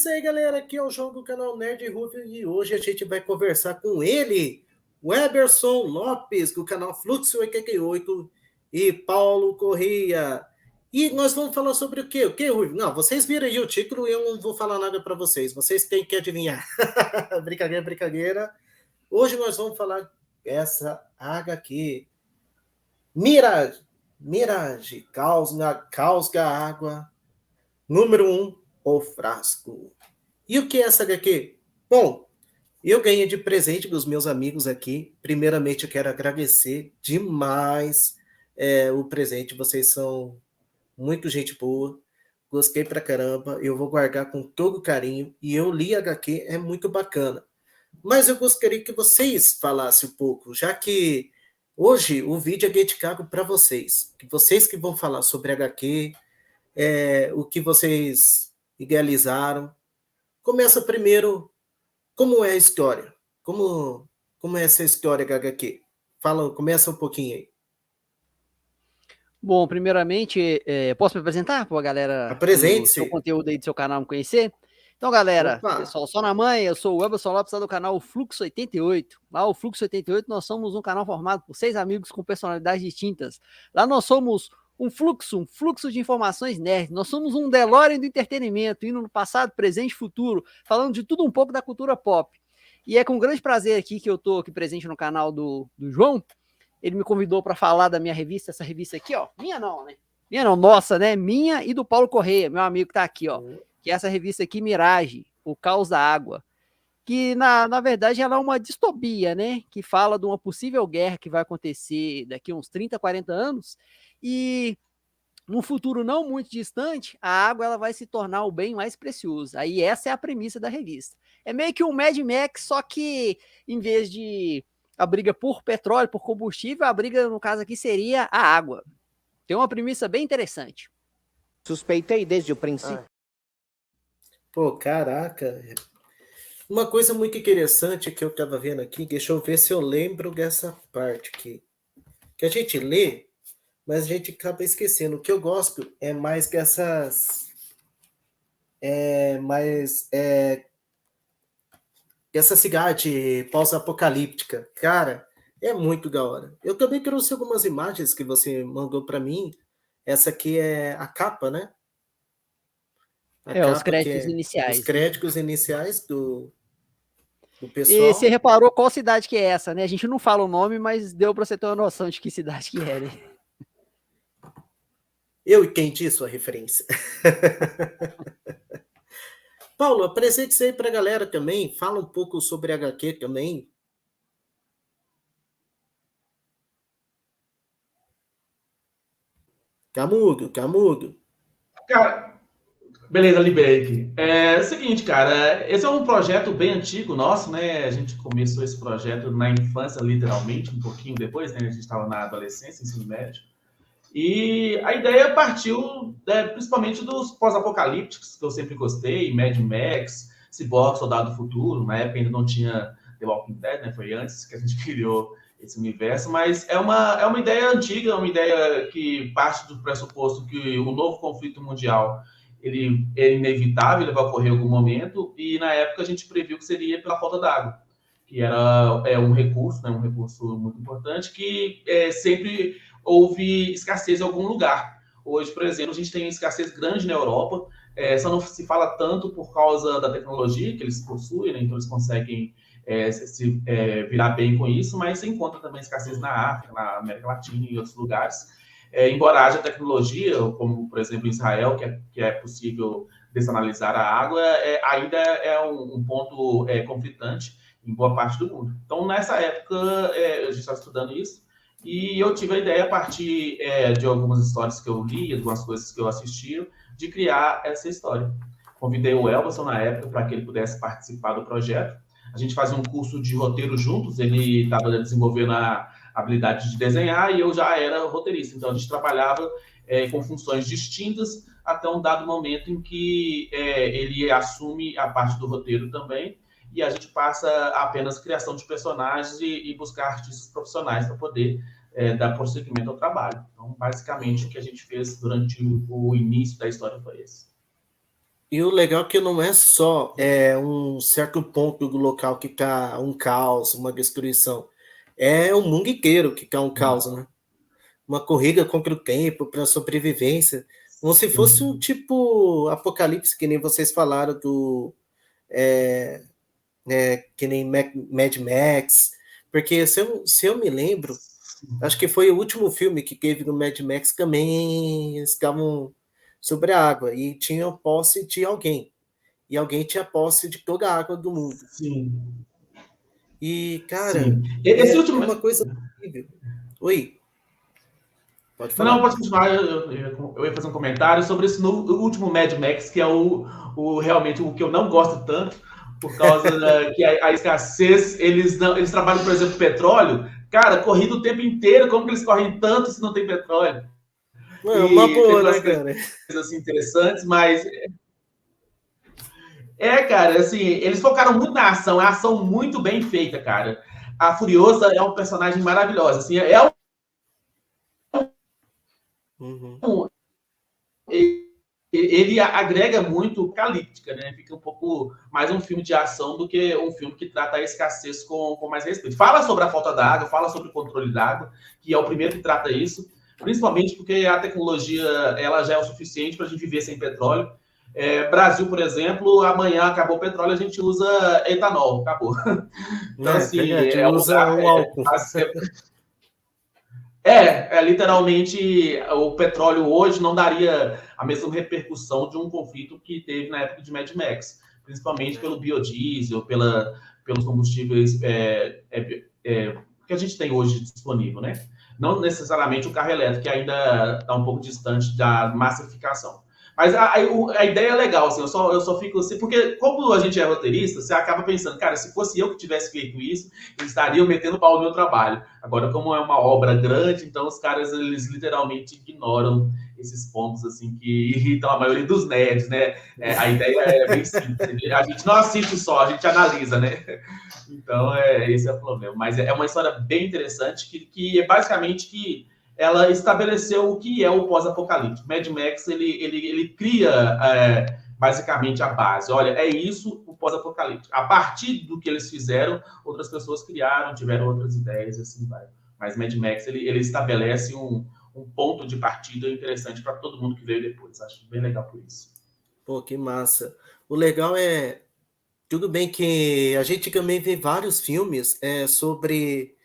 isso aí, galera. Aqui é o João do canal Nerd Rubio e hoje a gente vai conversar com ele, o Eberson Lopes, do canal Fluxo 88 e Paulo Corrêa. E nós vamos falar sobre o quê? O quê, Rubio? Não, vocês viram aí o título e eu não vou falar nada para vocês. Vocês têm que adivinhar. Brincadeira, brincadeira. Hoje nós vamos falar dessa HQ. Mirage, Causga Água, número 1, o frasco. E o que é essa HQ? Bom, eu ganhei de presente dos meus amigos aqui. Primeiramente, eu quero agradecer demais o presente. Vocês são muito gente boa. Gostei pra caramba. Eu vou guardar com todo carinho. E eu li a HQ, é muito bacana. Mas eu gostaria que vocês falassem um pouco, já que hoje o vídeo é dedicado para vocês. Vocês que vão falar sobre a HQ, o que vocês idealizaram. Começa primeiro, como é a história? Como é essa história, HQ? Começa um pouquinho aí. Bom, primeiramente, posso me apresentar para a galera do seu Apresente-se. conteúdo aí do seu canal me conhecer? Então, galera, Opa. pessoal, só na mãe, eu sou o Eberson Lopes, do canal Fluxo 88. Lá, o Fluxo 88, nós somos um canal formado por 6 amigos com personalidades distintas. Lá nós somos um fluxo de informações nerd. Nós somos um DeLorean do entretenimento, indo no passado, presente e futuro, falando de tudo um pouco da cultura pop. E é com grande prazer aqui que eu estou aqui presente no canal do João. Ele me convidou para falar da minha revista, essa revista aqui, ó. Minha não, né? Minha não, nossa, né? Minha e do Paulo Corrêa, meu amigo que tá aqui, ó. Que é essa revista aqui, Mirage, o Caos da Água. Que, na verdade, ela é uma distopia, né? Que fala de uma possível guerra que vai acontecer daqui a uns 30, 40 anos. E num futuro não muito distante, a água ela vai se tornar o bem mais precioso. Aí essa é a premissa da revista. É meio que um Mad Max, só que em vez de a briga por petróleo, por combustível, a briga, no caso aqui, seria a água. Tem uma premissa bem interessante. Suspeitei desde o princípio. Pô, caraca. Uma coisa muito interessante que eu estava vendo aqui, deixa eu ver se eu lembro dessa parte aqui. Que a gente lê, mas a gente acaba esquecendo. O que eu gosto é mais dessas... essa cidade pós-apocalíptica. Cara, é muito da hora. Eu também trouxe algumas imagens que você mandou para mim. Essa aqui é a capa, né? Os créditos iniciais. Os créditos iniciais do pessoal. E você reparou qual cidade que é essa, né? A gente não fala o nome, mas deu para você ter uma noção de que cidade que é, né? Eu entendi sua referência. Paulo, apresente isso aí para a galera também. Fala um pouco sobre a HQ também. Camudo. Cara, beleza, liberei aqui. É o seguinte, cara, esse é um projeto bem antigo nosso, né? A gente começou esse projeto na infância, literalmente, um pouquinho depois, né? A gente estava na adolescência, ensino médio. E a ideia partiu principalmente dos pós-apocalípticos, que eu sempre gostei, Mad Max, Cyborg, Soldado do Futuro. Na época ainda não tinha The Walking Dead, né? Foi antes que a gente criou esse universo, mas é uma ideia antiga, é uma ideia que parte do pressuposto que o novo conflito mundial ele é inevitável, ele vai ocorrer em algum momento, e na época a gente previu que seria pela falta d'água, que era um recurso, né? Um recurso muito importante, que sempre houve escassez em algum lugar. Hoje, por exemplo, a gente tem escassez grande na Europa, só não se fala tanto por causa da tecnologia que eles possuem, né? Então eles conseguem se virar bem com isso, mas se encontra também escassez na África, na América Latina e em outros lugares. Embora haja tecnologia, como, por exemplo, em Israel, que é possível dessanalizar a água, ainda é um ponto conflitante em boa parte do mundo. Então, nessa época, a gente estava estudando isso, e eu tive a ideia, a partir de algumas histórias que eu li, algumas coisas que eu assisti, de criar essa história. Convidei o Elberson, na época, para que ele pudesse participar do projeto. A gente fazia um curso de roteiro juntos, ele estava desenvolvendo a habilidade de desenhar e eu já era roteirista. Então, a gente trabalhava com funções distintas até um dado momento em que ele assume a parte do roteiro também, e a gente passa apenas criação de personagens e buscar artistas profissionais para poder dar prosseguimento ao trabalho. Então, basicamente, o que a gente fez durante o início da história foi esse. E o legal é que não é só um certo ponto do local que está um caos, uma destruição. É o mundo inteiro que está um caos, né? Uma corrida contra o tempo, para sobrevivência. Como se fosse um tipo apocalipse, que nem vocês falaram do... que nem Mad Max. Porque se eu me lembro, acho que foi o último filme que teve no Mad Max, também estavam sobre a água e tinham posse de alguém. E alguém tinha posse de toda a água do mundo. Sim, E, cara, sim. Esse é último. uma coisa incrível. Oi, pode Não, falar. pode continuar. Eu ia fazer um comentário sobre esse o último Mad Max, que é realmente o que eu não gosto tanto, por causa que a escassez, eles trabalham, por exemplo, petróleo. Cara, corrida o tempo inteiro, como que eles correm tanto se não tem petróleo? Não, é uma E teve boa, umas né, coisas cara? assim, interessantes, mas cara, assim, eles focaram muito na ação, é uma ação muito bem feita, cara. A Furiosa é um personagem maravilhoso, assim, Uhum. ele agrega muito calíptica, né? Fica um pouco mais um filme de ação do que um filme que trata a escassez com mais respeito. Fala sobre a falta d'água, fala sobre o controle d'água, que é o primeiro que trata isso, principalmente porque a tecnologia ela já é o suficiente para a gente viver sem petróleo. Brasil, por exemplo, amanhã acabou o petróleo, a gente usa etanol, acabou. Então, assim, Verdade, é um usa lugar. o álcool. Literalmente, o petróleo hoje não daria a mesma repercussão de um conflito que teve na época de Mad Max, principalmente pelo biodiesel, pelos combustíveis que a gente tem hoje disponível, né? Não necessariamente o carro elétrico, que ainda está um pouco distante da massificação. Mas a ideia é legal, assim, eu só fico assim, porque como a gente é roteirista, você acaba pensando, cara, se fosse eu que tivesse feito isso, eles estariam metendo pau no meu trabalho. Agora, como é uma obra grande, então os caras, eles literalmente ignoram esses pontos, assim, que irritam a maioria dos nerds, né? A ideia é bem simples. A gente não assiste só, a gente analisa, né? Então, esse é o problema. Mas é uma história bem interessante, que é basicamente que ela estabeleceu o que é o pós-apocalipse. Mad Max, ele cria basicamente a base. Olha, é isso o pós-apocalipse. A partir do que eles fizeram, outras pessoas criaram, tiveram outras ideias, assim vai. Mas Mad Max, ele estabelece um ponto de partida interessante para todo mundo que veio depois. Acho bem legal por isso. Pô, que massa. O legal é, tudo bem que a gente também vê vários filmes sobre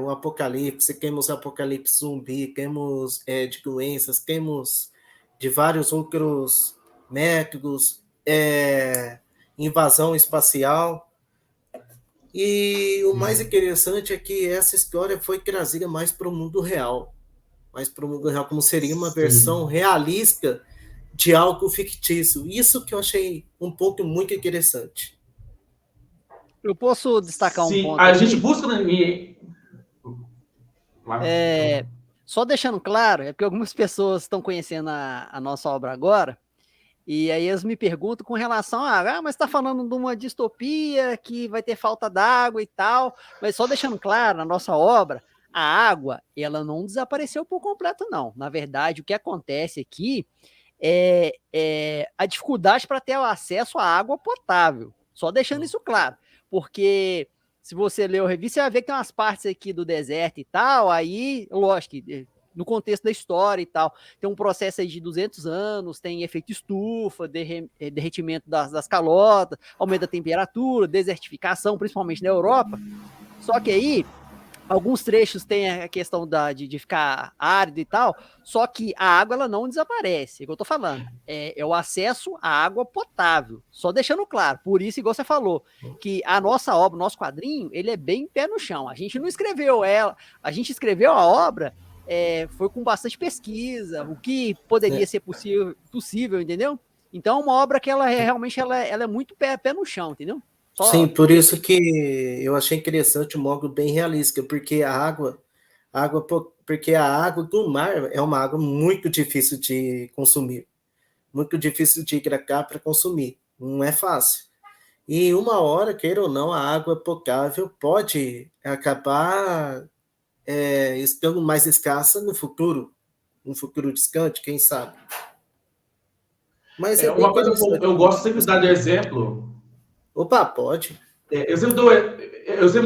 o apocalipse, temos apocalipse zumbi, temos de doenças, temos de vários outros métodos, invasão espacial. E o mais interessante é que essa história foi trazida mais para o mundo real. Mais para o mundo real, como seria uma versão Sim. realista de algo fictício. Isso que eu achei um ponto muito interessante. Eu posso destacar um Sim, ponto a gente aqui? busca. Só deixando claro, é porque algumas pessoas estão conhecendo a nossa obra agora, e aí eles me perguntam com relação mas está falando de uma distopia que vai ter falta d'água e tal, mas só deixando claro, na nossa obra, a água, ela não desapareceu por completo, não. Na verdade, o que acontece aqui é a dificuldade para ter o acesso à água potável. Só deixando isso claro, porque se você ler o revista, você vai ver que tem umas partes aqui do deserto e tal, aí, lógico, no contexto da história e tal, tem um processo aí de 200 anos, tem efeito estufa, derretimento das calotas, aumento da temperatura, desertificação, principalmente na Europa. Só que aí, alguns trechos tem a questão de ficar árido e tal, só que a água ela não desaparece, é o que eu tô falando. É o acesso à água potável. Só deixando claro. Por isso, igual você falou, que a nossa obra, o nosso quadrinho, ele é bem pé no chão. A gente não escreveu ela, a gente escreveu a obra, foi com bastante pesquisa, o que poderia ser possível, entendeu? Então, é uma obra que realmente ela é muito pé no chão, entendeu? Sim, Só por isso que eu achei interessante o modo bem realista, porque porque a água do mar é uma água muito difícil de consumir, muito difícil de hidratar para consumir, não é fácil. E uma hora, queira ou não, a água potável pode acabar estando mais escassa no futuro distante, quem sabe? Mas é bem Uma coisa interessante. que eu gosto sempre de dar de exemplo. Opa, pode. Eu sempre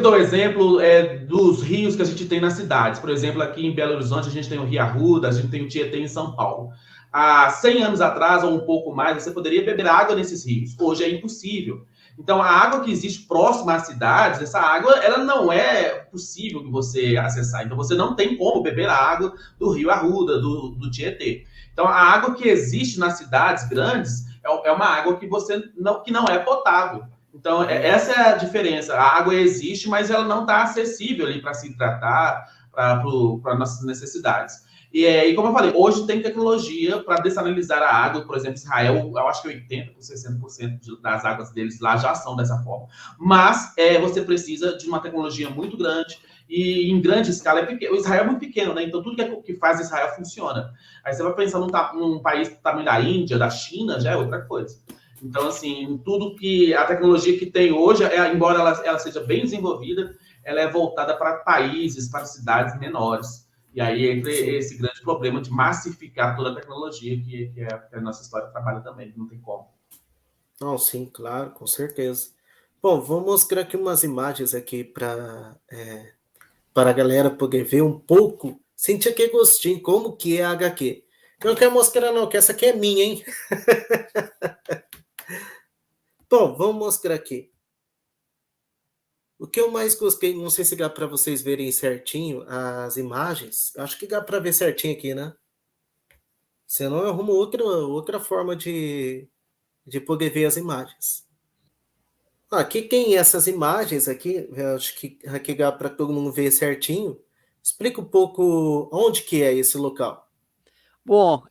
dou exemplo dos rios que a gente tem nas cidades. Por exemplo, aqui em Belo Horizonte, a gente tem o Rio Arruda, a gente tem o Tietê em São Paulo. Há 100 anos atrás, ou um pouco mais, você poderia beber água nesses rios. Hoje é impossível. Então, a água que existe próxima às cidades, essa água, ela não é possível que você acessar. Então, você não tem como beber a água do Rio Arruda, do Tietê. Então, a água que existe nas cidades grandes é uma água que que não é potável. Então, essa é a diferença. A água existe, mas ela não está acessível ali para se hidratar, para nossas necessidades. E como eu falei, hoje tem tecnologia para dessalinizar a água. Por exemplo, Israel, eu acho que 80%, 60% das águas deles lá já são dessa forma. Mas você precisa de uma tecnologia muito grande e em grande escala. O Israel é muito pequeno, né? Então, tudo que faz Israel funciona. Aí você vai pensar num país do tamanho da Índia, da China, já é outra coisa. Então, assim, tudo que a tecnologia que tem hoje, embora ela seja bem desenvolvida, ela é voltada para países, para cidades menores. E aí entra esse grande problema de massificar toda a tecnologia, que a nossa história trabalha também, não tem como. Não, sim, claro, com certeza. Bom, vou mostrar aqui umas imagens aqui para a galera poder ver um pouco, sentir aquele gostinho, como que é a HQ. Eu não quero mostrar não, que essa aqui é minha, hein? Bom, vamos mostrar aqui. O que eu mais gostei, não sei se dá para vocês verem certinho as imagens. Acho que dá para ver certinho aqui, né? Senão eu arrumo outra forma de poder ver as imagens. Aqui tem essas imagens aqui, eu acho que aqui dá para todo mundo ver certinho. Explica um pouco onde que é esse local. Bom,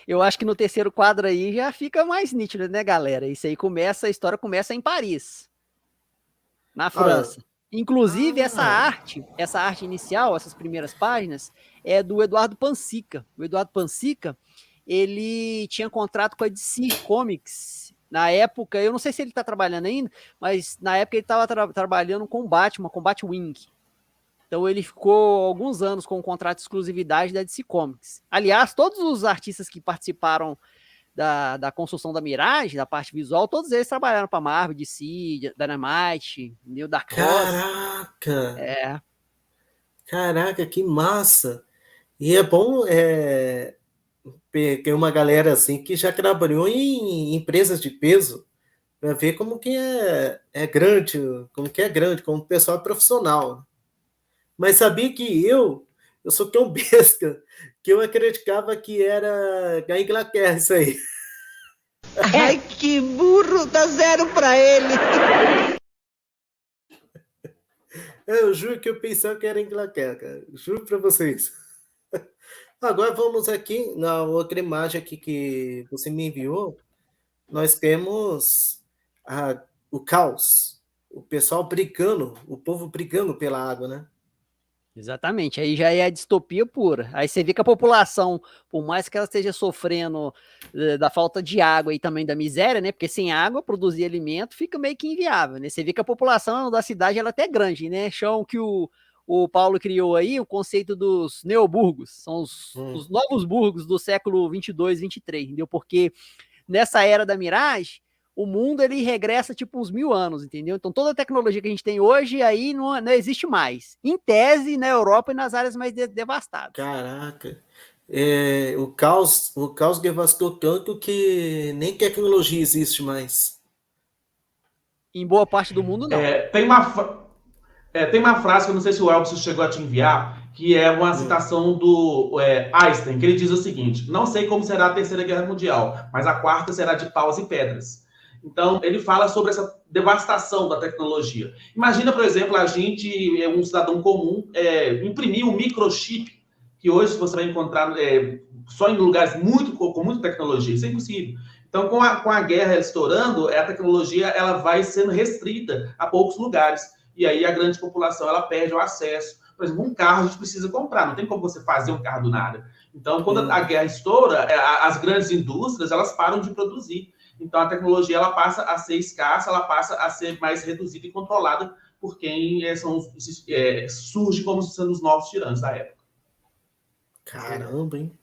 eu acho que no terceiro quadro aí já fica mais nítido, né, galera? Isso aí a história começa em Paris, na Ah, França. Inclusive, essa arte inicial, essas primeiras páginas, é do Eduardo Pansica. O Eduardo Pansica, ele tinha contrato com a DC Comics. Na época, eu não sei se ele está trabalhando ainda, mas na época ele estava trabalhando com Batman, com Batwing. Então ele ficou alguns anos com um contrato de exclusividade da DC Comics. Aliás, todos os artistas que participaram da construção da Mirage, da parte visual, todos eles trabalharam para Marvel, DC, Dynamite, Neil Dark Horse. caraca! Caraca, que massa! E é bom ter uma galera assim que já trabalhou em empresas de peso para ver como que é grande, como o pessoal é profissional. Mas sabia que eu sou tão besta que eu acreditava que era da Inglaterra isso aí. Ai, que burro, dá zero pra ele. Eu juro que eu pensava que era Inglaterra, cara. Juro para vocês. Agora vamos aqui na outra imagem aqui que você me enviou. Nós temos o caos, o pessoal brigando, o povo brigando pela água, né? Exatamente, aí já é a distopia pura. Aí você vê que a população, por mais que ela esteja sofrendo da falta de água e também da miséria, né? Porque sem água, produzir alimento fica meio que inviável, né? Você vê que a população da cidade ela é até grande, né? Chão que o Paulo criou aí o conceito dos neoburgos, são os novos burgos do século 22, 23, entendeu? Porque nessa era da Mirage, o mundo ele regressa tipo uns 1000 anos, entendeu? Então toda a tecnologia que a gente tem hoje aí não existe mais. Em tese, na Europa e nas áreas mais devastadas. Caraca. O caos devastou tanto que nem tecnologia existe mais. Em boa parte do mundo, não. Tem uma frase que eu não sei se o Elvis chegou a te enviar, que é uma citação do Einstein, que ele diz o seguinte: não sei como será a Terceira Guerra Mundial, mas a quarta será de paus e pedras. Então, ele fala sobre essa devastação da tecnologia. Imagina, por exemplo, a gente, um cidadão comum, imprimir um microchip, que hoje você vai encontrar só em lugares com muita tecnologia. Isso é impossível. Então, com a guerra estourando, a tecnologia ela vai sendo restrita a poucos lugares. E aí a grande população ela perde o acesso. Por exemplo, um carro a gente precisa comprar, não tem como você fazer um carro do nada. Então, quando a guerra estoura, as grandes indústrias elas param de produzir. Então, a tecnologia ela passa a ser escassa, ela passa a ser mais reduzida e controlada por quem surge como sendo os novos tiranos da época. Caramba, hein?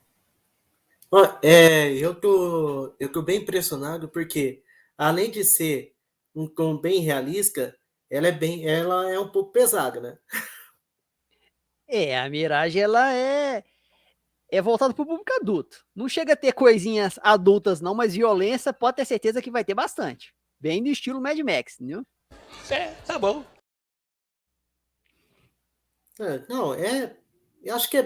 Ó, eu tô bem impressionado porque, além de ser um tom bem realista, ela é um pouco pesada, né? A Mirage, ela é voltada para o público adulto. Não chega a ter coisinhas adultas, não, mas violência pode ter certeza que vai ter bastante. Bem do estilo Mad Max, entendeu? Tá bom. Não, eu acho que é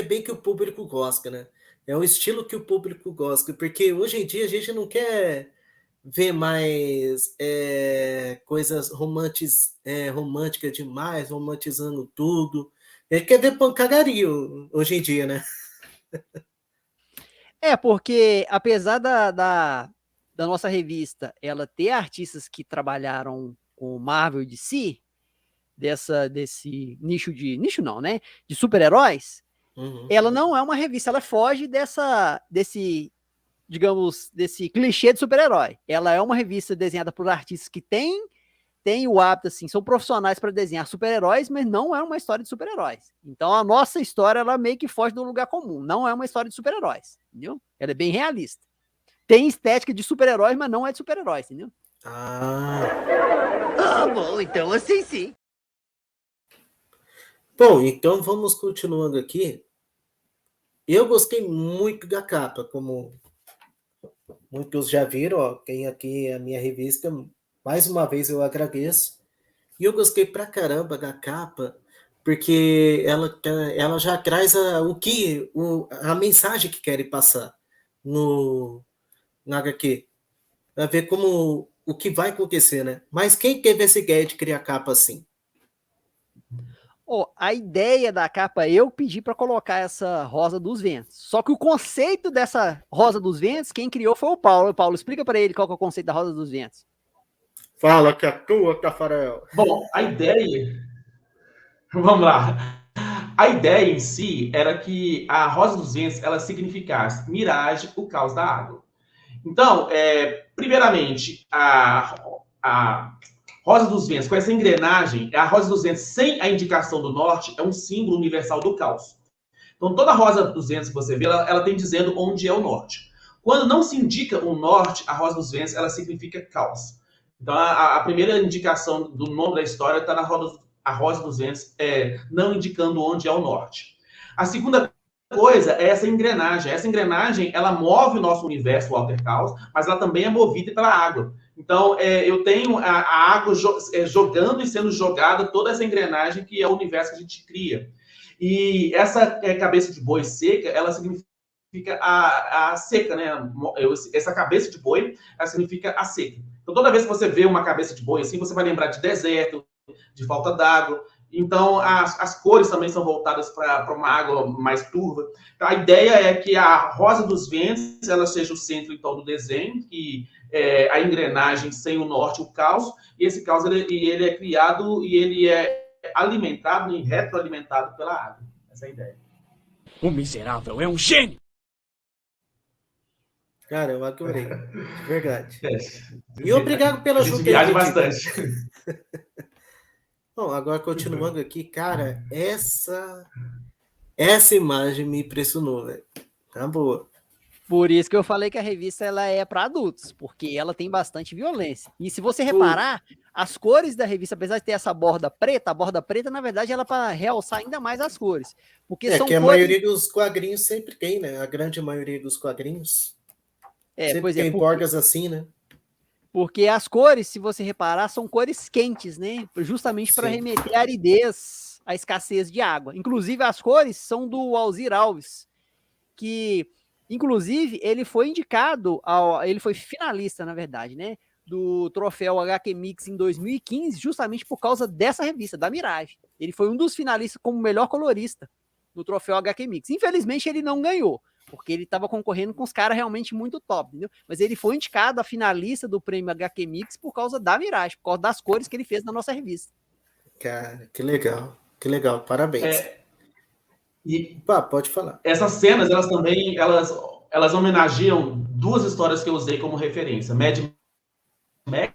bem que o público gosta, né? É o estilo que o público gosta, porque hoje em dia a gente não quer ver mais coisas românticas demais, romantizando tudo. Ele quer ver pancadaria hoje em dia, né? Porque apesar da nossa revista ela ter artistas que trabalharam com Marvel e DC, desse nicho nicho não, né? De super-heróis, ela não é uma revista, ela foge desse, digamos, desse clichê de super-herói. Ela é uma revista desenhada por artistas que têm o hábito, assim, são profissionais para desenhar super-heróis, mas não é uma história de super-heróis. Então a nossa história, ela meio que foge do lugar comum, não é uma história de super-heróis, entendeu? Ela é bem realista. Tem estética de super-heróis, mas não é de super-heróis, entendeu? Bom, então assim sim. Bom, então vamos continuando aqui. Eu gostei muito da capa, como muitos já viram, ó, tem aqui a minha revista, mais uma vez eu agradeço. E eu gostei pra caramba da capa, porque ela já traz a mensagem que querem passar na HQ. Pra ver como o que vai acontecer, né? Mas quem teve essa ideia de criar capa assim? A ideia da capa, eu pedi para colocar essa Rosa dos Ventos. Só que o conceito dessa Rosa dos Ventos, quem criou foi o Paulo. Paulo, explica para ele qual que é o conceito da Rosa dos Ventos. Fala que é tua, Tafarel. Bom, a ideia. Vamos lá. A ideia em si era que a Rosa dos Ventos ela significasse miragem, o caos da água. Então, primeiramente, a Rosa dos Ventos, com essa engrenagem, a Rosa dos Ventos sem a indicação do norte é um símbolo universal do caos. Então, toda Rosa dos Ventos que você vê, ela tem dizendo onde é o norte. Quando não se indica o norte, a Rosa dos Ventos, ela significa caos. Então, a primeira indicação do nome da história está na Rosa dos Ventos, não indicando onde é o norte. A segunda coisa é essa engrenagem. Essa engrenagem, ela move o nosso universo, o Walter Caos, mas ela também é movida pela água. Então, eu tenho a água jogando e sendo jogada toda essa engrenagem que é o universo que a gente cria. E essa cabeça de boi seca, ela significa a seca, né? Essa cabeça de boi, ela significa a seca. Então, toda vez que você vê uma cabeça de boi assim, você vai lembrar de deserto, de falta d'água. Então, as cores também são voltadas para uma água mais turva. Então, a ideia é que a Rosa dos Ventos ela seja o centro então, do desenho, que a engrenagem sem o norte, o caos, e esse caos ele é criado e ele é alimentado e retroalimentado pela água. Essa é a ideia. O miserável é um gênio! Cara, eu adorei. Verdade. E obrigado pela ajuda. Viaja bastante. Bom, agora continuando aqui, cara, essa imagem me impressionou, velho. Tá boa. Por isso que eu falei que a revista ela é para adultos, porque ela tem bastante violência. E se você reparar, as cores da revista, apesar de ter essa borda preta, a borda preta, na verdade, ela é para realçar ainda mais as cores. Porque são que a cores... maioria dos quadrinhos sempre tem, né? A grande maioria dos quadrinhos sempre tem bordas assim, né? Porque as cores, se você reparar, são cores quentes, né? Justamente para remeter a aridez, a escassez de água. Inclusive, as cores são do Alzir Alves, que, inclusive, ele foi indicado, ele foi finalista, na verdade, né? Do troféu HQ Mix em 2015, justamente por causa dessa revista, da Mirage. Ele foi um dos finalistas como melhor colorista no troféu HQ Mix. Infelizmente, ele não ganhou, porque ele estava concorrendo com os caras realmente muito top, entendeu? Mas ele foi indicado a finalista do prêmio HQ Mix por causa da Mirage, por causa das cores que ele fez na nossa revista. Cara, que legal, parabéns. Pode falar. Essas cenas, elas também, elas homenageiam duas histórias que eu usei como referência. Mad Max,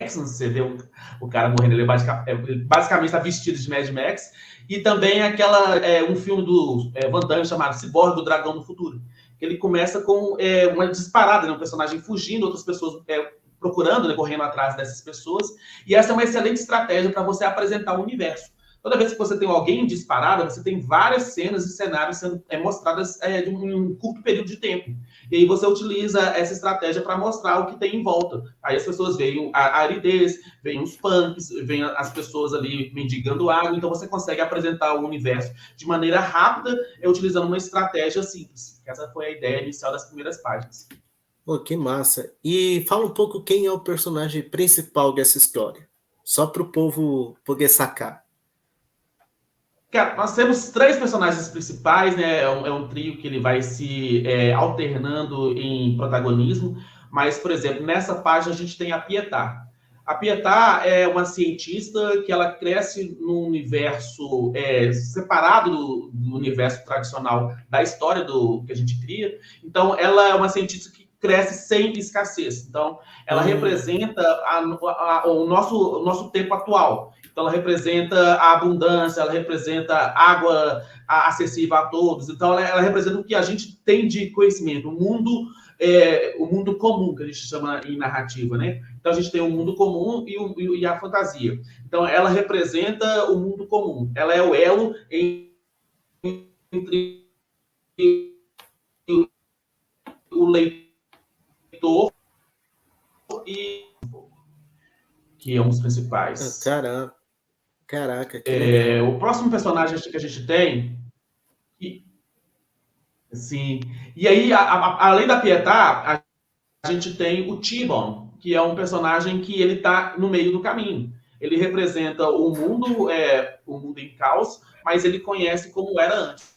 você vê o cara morrendo, ele basicamente está vestido de Mad Max, e também um filme do Van Damme chamado Cyborg, do Dragão do Futuro. Ele começa com uma disparada, né? Um personagem fugindo, outras pessoas procurando, né? Correndo atrás dessas pessoas. E essa é uma excelente estratégia para você apresentar o universo. Toda vez que você tem alguém disparado, você tem várias cenas e cenários sendo mostradas de um curto período de tempo. E aí você utiliza essa estratégia para mostrar o que tem em volta. Aí as pessoas veem a aridez, veem os punks, veem as pessoas ali mendigando água. Então você consegue apresentar o universo de maneira rápida, utilizando uma estratégia simples. Essa foi a ideia inicial das primeiras páginas. Pô, que massa. E fala um pouco quem é o personagem principal dessa história. Só para o povo poder sacar. Cara, nós temos 3 personagens principais, né? É um trio que ele vai se alternando em protagonismo. Mas, por exemplo, nessa página a gente tem a Pietà. A Pietà é uma cientista que ela cresce num universo separado do universo tradicional da história que a gente cria. Então, ela é uma cientista que cresce sem escassez. Então, ela representa o nosso tempo atual. Então, ela representa a abundância, ela representa água acessível a todos. Então, ela representa o que a gente tem de conhecimento, o mundo comum, que a gente chama em narrativa, né? Então, a gente tem o mundo comum e a fantasia. Então, ela representa o mundo comum. Ela é o elo entre o leitor e que é um dos principais. Caraca. O próximo personagem que a gente tem... Sim. E aí, além da Pietà, a gente tem o T-Bone, que é um personagem que ele está no meio do caminho. Ele representa o mundo em caos, mas ele conhece como era antes.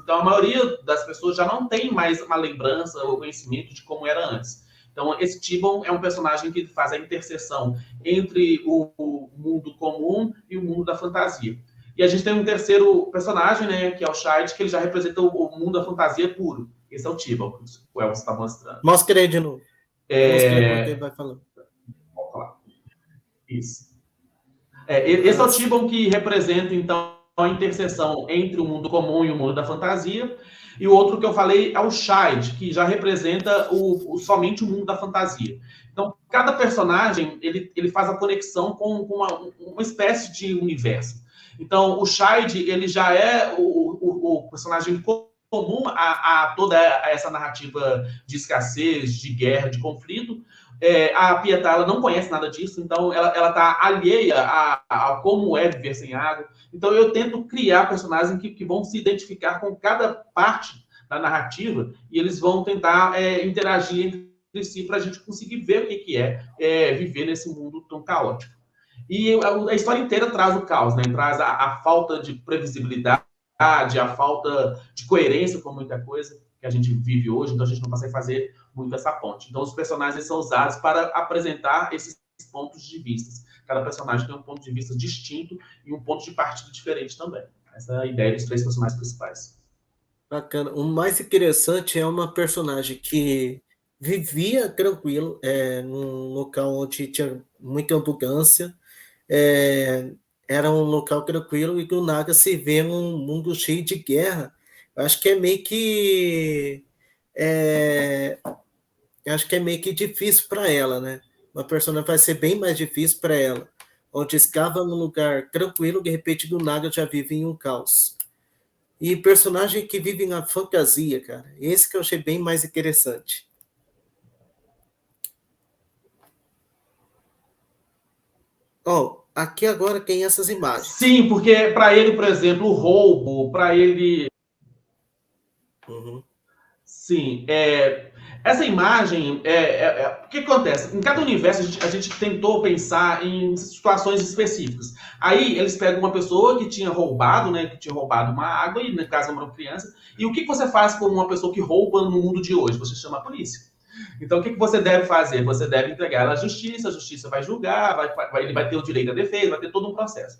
Então, a maioria das pessoas já não tem mais uma lembrança ou conhecimento de como era antes. Então, esse T-Bone é um personagem que faz a interseção entre o mundo comum e o mundo da fantasia. E a gente tem um terceiro personagem, né, que é o Shide, que ele já representa o mundo da fantasia puro. Esse é o T-Bone, que o Elvis está mostrando. Mostra ele de novo. Mostra ele ele vai falando. Vamos falar. Isso. Esse é o T-Bone que representa, então, a interseção entre o mundo comum e o mundo da fantasia. E o outro que eu falei é o Shide, que já representa somente o mundo da fantasia. Então, cada personagem ele faz a conexão com uma espécie de universo. Então, o Shide ele já é o personagem comum a toda essa narrativa de escassez, de guerra, de conflito. A Pietà ela não conhece nada disso, então ela está alheia a como é viver sem água. Então eu tento criar personagens que vão se identificar com cada parte da narrativa e eles vão tentar interagir entre si para a gente conseguir ver o que é viver nesse mundo tão caótico. E a história inteira traz o caos, né? Traz a falta de previsibilidade, a falta de coerência com muita coisa que a gente vive hoje, então a gente não consegue fazer muito essa ponte. Então, os personagens são usados para apresentar esses pontos de vista. Cada personagem tem um ponto de vista distinto e um ponto de partida diferente também. Essa é a ideia dos 3 personagens principais. Bacana. O mais interessante é uma personagem que vivia tranquilo, num local onde tinha muita abundância, era um local tranquilo e do nada se vê um mundo cheio de guerra. Acho que é meio que difícil para ela, né? Uma personagem vai ser bem mais difícil para ela, onde estava num lugar tranquilo, de repente do nada já vive em um caos. E personagem que vive na fantasia, cara, esse que eu achei bem mais interessante. Aqui agora tem essas imagens. Sim, porque para ele, por exemplo, o roubo, para ele... Uhum. Sim, essa imagem, o que acontece? Em cada universo, a gente tentou pensar em situações específicas. Aí, eles pegam uma pessoa que tinha roubado, né, uma água, e no caso, uma criança, e o que você faz com uma pessoa que rouba no mundo de hoje? Você chama a polícia. Então, o que você deve fazer? Você deve entregar ela à justiça, a justiça vai julgar, ele vai ter o direito à defesa, vai ter todo um processo.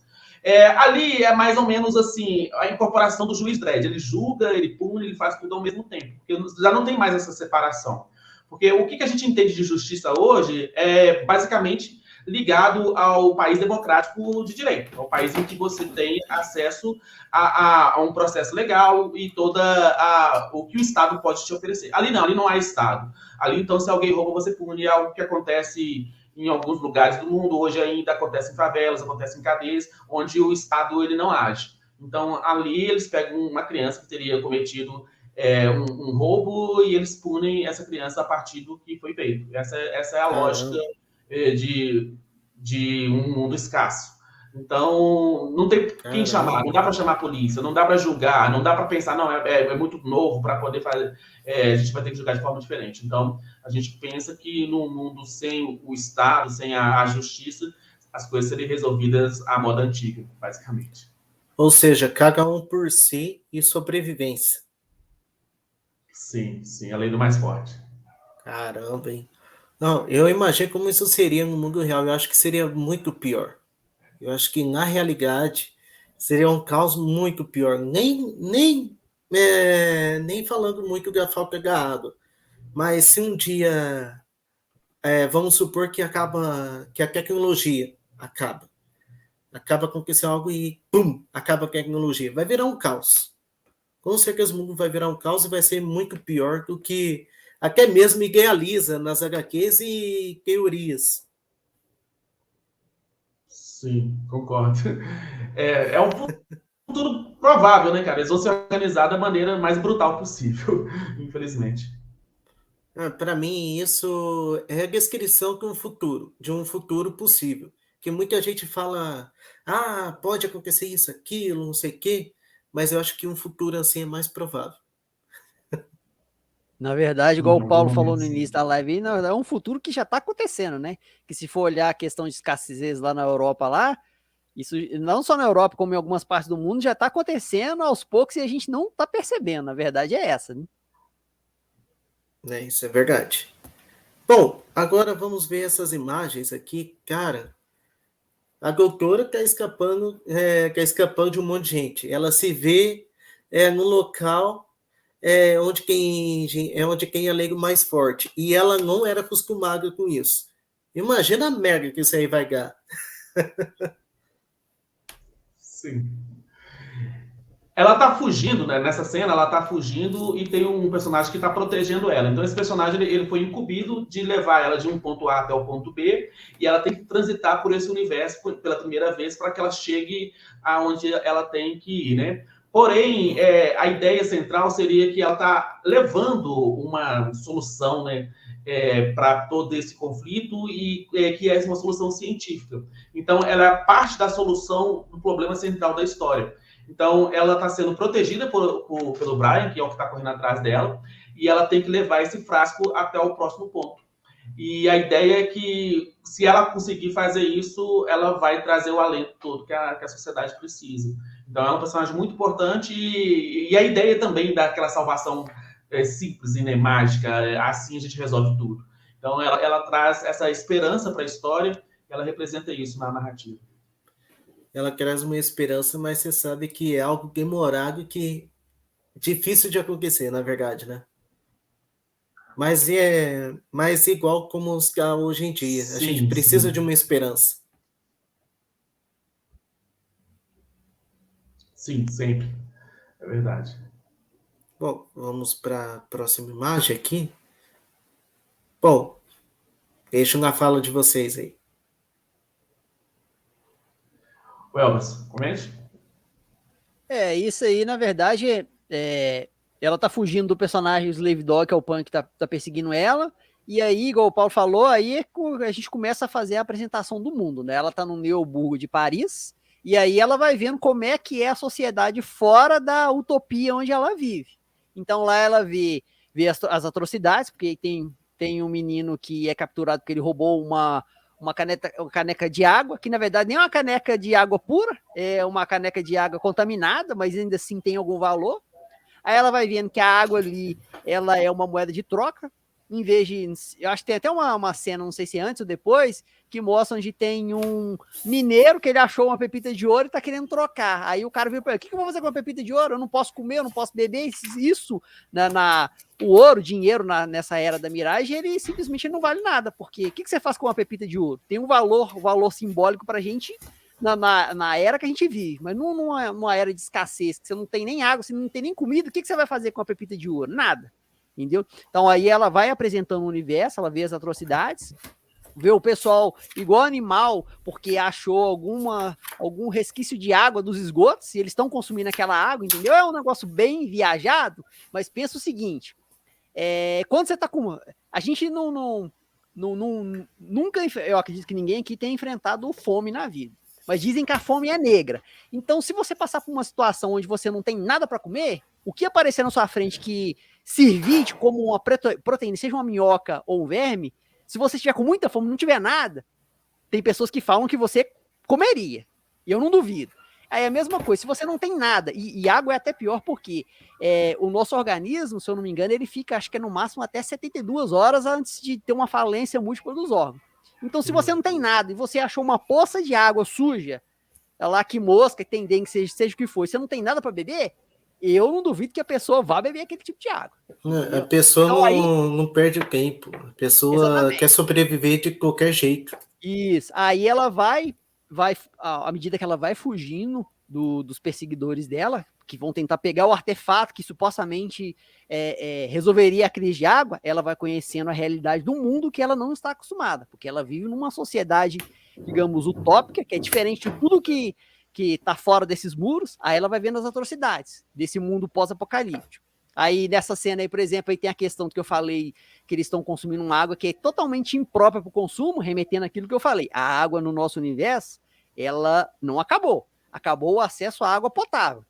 Ali é mais ou menos assim, a incorporação do juiz Dredd. Ele julga, ele pune, ele faz tudo ao mesmo tempo. Porque já não tem mais essa separação. Porque o que a gente entende de justiça hoje é, basicamente, ligado ao país democrático de direito, ao país em que você tem acesso a um processo legal e o que o Estado pode te oferecer. Ali não há Estado. Ali, então, se alguém rouba, você pune. É algo que acontece em alguns lugares do mundo, hoje ainda acontece em favelas, acontece em cadeias, onde o Estado ele não age. Então, ali eles pegam uma criança que teria cometido um roubo e eles punem essa criança a partir do que foi feito. Essa é a lógica de um mundo escasso. Então, não tem quem chamar, não dá para chamar a polícia, não dá para julgar, não dá para pensar, não, é muito novo para poder fazer, a gente vai ter que julgar de forma diferente. Então, a gente pensa que num mundo sem o Estado, sem a justiça, as coisas seriam resolvidas à moda antiga, basicamente. Ou seja, cada um por si e sobrevivência. Sim, a lei do mais forte. Caramba, hein? Não, eu imagino como isso seria no mundo real. Eu acho que seria muito pior. Eu acho que, na realidade, seria um caos muito pior. Nem falando muito da falta da água. Mas se um dia, vamos supor que que a tecnologia acaba acontecendo algo e, pum, acaba a tecnologia. Vai virar um caos. Com certeza o mundo vai virar um caos e vai ser muito pior do que até mesmo idealiza nas HQs e teorias. Sim, concordo. É um futuro provável, né, cara? Eles vão se organizar da maneira mais brutal possível, infelizmente. Para mim, isso é a descrição de um futuro possível. Que muita gente fala, pode acontecer isso, aquilo, não sei o quê, mas eu acho que um futuro assim é mais provável. Na verdade, igual o Paulo falou no início da live, na verdade, é um futuro que já está acontecendo, né? Que se for olhar a questão de escassez lá na Europa, isso não só na Europa, como em algumas partes do mundo, já está acontecendo aos poucos e a gente não está percebendo. Na verdade, é essa, né? Isso é verdade. Bom, agora vamos ver essas imagens aqui. Cara, a doutora está escapando de um monte de gente. Ela se vê no local onde quem é leigo mais forte. E ela não era acostumada com isso. Imagina a merda que isso aí vai dar. Sim. Ela tá fugindo, né? Nessa cena, ela tá fugindo e tem um personagem que tá protegendo ela. Então, esse personagem, ele foi incumbido de levar ela de um ponto A até o ponto B e ela tem que transitar por esse universo pela primeira vez para que ela chegue aonde ela tem que ir, né? Porém, a ideia central seria que ela tá levando uma solução, né? Para todo esse conflito e que é uma solução científica. Então, ela é parte da solução do problema central da história. Então, ela está sendo protegida pelo Brian, que é o que está correndo atrás dela, e ela tem que levar esse frasco até o próximo ponto. E a ideia é que, se ela conseguir fazer isso, ela vai trazer o alento todo que a sociedade precisa. Então, é um personagem muito importante e a ideia também daquela salvação simples e mágica, assim a gente resolve tudo. Então, ela traz essa esperança para a história, e ela representa isso na narrativa. Ela traz uma esperança, mas você sabe que é algo demorado e que difícil de acontecer, na verdade, né? Mas é mais igual como está hoje em dia. A gente precisa de uma esperança. Sim, sempre. É verdade. Bom, vamos para a próxima imagem aqui. Bom, deixo na fala de vocês aí. Elvis, comente? Isso aí, na verdade, ela tá fugindo do personagem Slave Dog, que é o Punk que tá perseguindo ela, e aí, igual o Paulo falou, aí a gente começa a fazer a apresentação do mundo, né? Ela tá no Neoburgo de Paris, e aí ela vai vendo como é que é a sociedade fora da utopia onde ela vive. Então lá ela vê as atrocidades, porque tem um menino que é capturado porque ele roubou uma caneca de água, que na verdade nem é uma caneca de água pura, é uma caneca de água contaminada, mas ainda assim tem algum valor. Aí ela vai vendo que a água ali, ela é uma moeda de troca, em vez de... Eu acho que tem até uma cena, não sei se é antes ou depois, que mostra onde tem um mineiro que ele achou uma pepita de ouro e tá querendo trocar. Aí o cara veio para ele, o que eu vou fazer com uma pepita de ouro? Eu não posso comer, eu não posso beber. Isso, o ouro, o dinheiro nessa era da Mirage, ele simplesmente não vale nada, porque o que você faz com uma pepita de ouro? Tem um valor simbólico pra gente na era que a gente vive, mas numa era de escassez, que você não tem nem água, você não tem nem comida, o que você vai fazer com a pepita de ouro? Nada. Entendeu? Então aí ela vai apresentando o universo, ela vê as atrocidades, vê o pessoal igual animal, porque achou algum resquício de água dos esgotos, e eles estão consumindo aquela água, entendeu? É um negócio bem viajado, mas pensa o seguinte, quando você tá com... A gente nunca... Eu acredito que ninguém aqui tenha enfrentado fome na vida, mas dizem que a fome é negra. Então, se você passar por uma situação onde você não tem nada para comer, o que aparecer na sua frente que servir como uma proteína, seja uma minhoca ou um verme, se você estiver com muita fome, não tiver nada, tem pessoas que falam que você comeria. E eu não duvido. Aí é a mesma coisa, se você não tem nada, e água é até pior porque o nosso organismo, se eu não me engano, ele fica, acho que é no máximo até 72 horas antes de ter uma falência múltipla dos órgãos. Então, se você não tem nada e você achou uma poça de água suja, lá que mosca, que tem dengue, seja o que for, e você não tem nada para beber, eu não duvido que a pessoa vá beber aquele tipo de água. A pessoa então, não perde o tempo. A pessoa exatamente. quer sobreviver de qualquer jeito. Isso. Aí ela vai à medida que ela vai fugindo dos perseguidores dela, que vão tentar pegar o artefato que supostamente resolveria a crise de água, ela vai conhecendo a realidade do mundo que ela não está acostumada, porque ela vive numa sociedade, digamos, utópica, que é diferente de tudo que tá fora desses muros. Aí ela vai vendo as atrocidades desse mundo pós-apocalíptico. Aí nessa cena aí, por exemplo, aí tem a questão que eu falei, que eles estão consumindo uma água que é totalmente imprópria para o consumo, remetendo aquilo que eu falei. A água no nosso universo, ela não acabou. Acabou o acesso à água potável.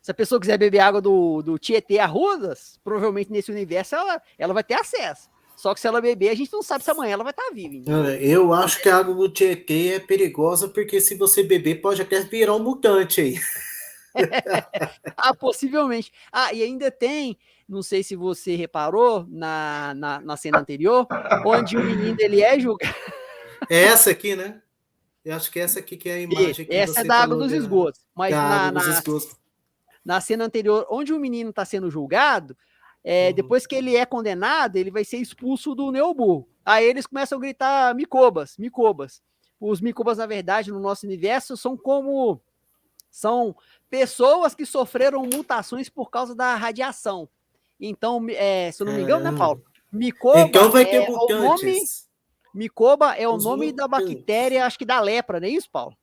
Se a pessoa quiser beber água do Tietê Arrudas, provavelmente nesse universo ela vai ter acesso. Só que se ela beber, a gente não sabe se amanhã ela vai estar viva. Então. Eu acho que a água do Tietê é perigosa, porque se você beber, pode até virar um mutante aí. Possivelmente. E ainda tem, não sei se você reparou, na cena anterior, onde o menino ele é julgado. É essa aqui, né? Eu acho que essa aqui que é a imagem que essa você é da água falou dos esgotos. Mas na cena anterior, onde o menino está sendo julgado, depois que ele é condenado, ele vai ser expulso do Neoburgo. Aí eles começam a gritar Micobas, Micobas. Os Micobas, na verdade, no nosso universo, são pessoas que sofreram mutações por causa da radiação. Então, se eu não me engano, né, Paulo? Micoba então vai ter mutantes. Micoba é o nome da bactéria, acho que da lepra, não é isso, Paulo?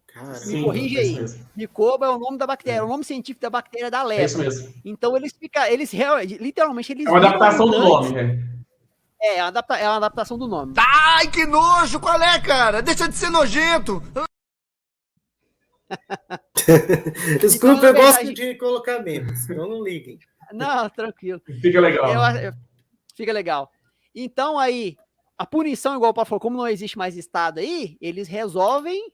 Caramba, me corrige aí. Micoba é o nome da bactéria, o nome científico da bactéria da lepra. É isso mesmo. Então literalmente eles é uma adaptação do nome, né? É uma adaptação do nome. Ai, que nojo! Qual é, cara? Deixa de ser nojento! Desculpa, eu gosto de colocar memes, então não liguem. Não, tranquilo. Fica legal. Fica legal. Então aí, a punição, igual o Paulo falou, como não existe mais Estado aí, eles resolvem,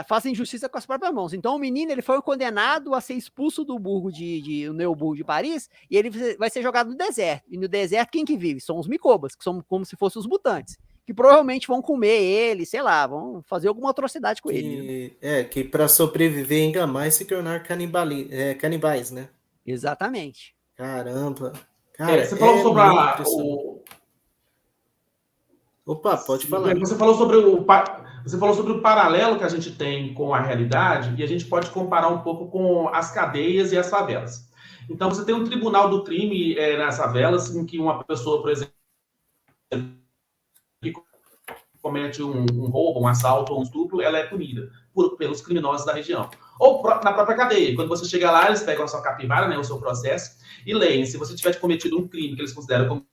fazem justiça com as próprias mãos. Então o menino ele foi condenado a ser expulso do burgo do Neoburgo de Paris, e ele vai ser jogado no deserto. E no deserto quem que vive? São os Micobas, que são como se fossem os mutantes, que provavelmente vão comer ele, sei lá, vão fazer alguma atrocidade com ele. Que para sobreviver ainda mais se tornar canibais, né? Exatamente. Caramba. Cara, você falou sobre Opa, pode falar. Você falou sobre o paralelo que a gente tem com a realidade, e a gente pode comparar um pouco com as cadeias e as favelas. Então, você tem um tribunal do crime nas favelas, em que uma pessoa, por exemplo, que comete um roubo, um assalto ou um estupro, ela é punida pelos criminosos da região. Ou na própria cadeia. Quando você chega lá, eles pegam a sua capivara, né, o seu processo, e leem. Se você tiver cometido um crime que eles consideram como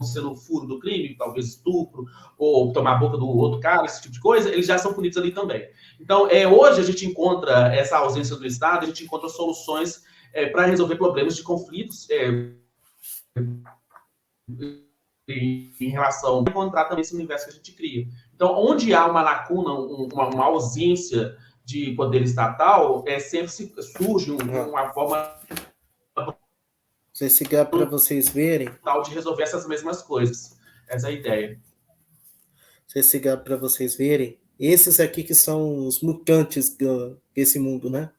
sendo furo do crime, talvez estupro, ou tomar a boca do outro cara, esse tipo de coisa, eles já são punidos ali também. Então, hoje a gente encontra essa ausência do Estado, a gente encontra soluções para resolver problemas de conflitos em relação a encontrar também esse universo que a gente cria. Então, onde há uma lacuna, uma ausência de poder estatal, sempre surge uma forma Você seguir para vocês verem. Tal de resolver essas mesmas coisas. Essa é a ideia. Você seguir para vocês verem. Esses aqui que são os mutantes desse mundo, né?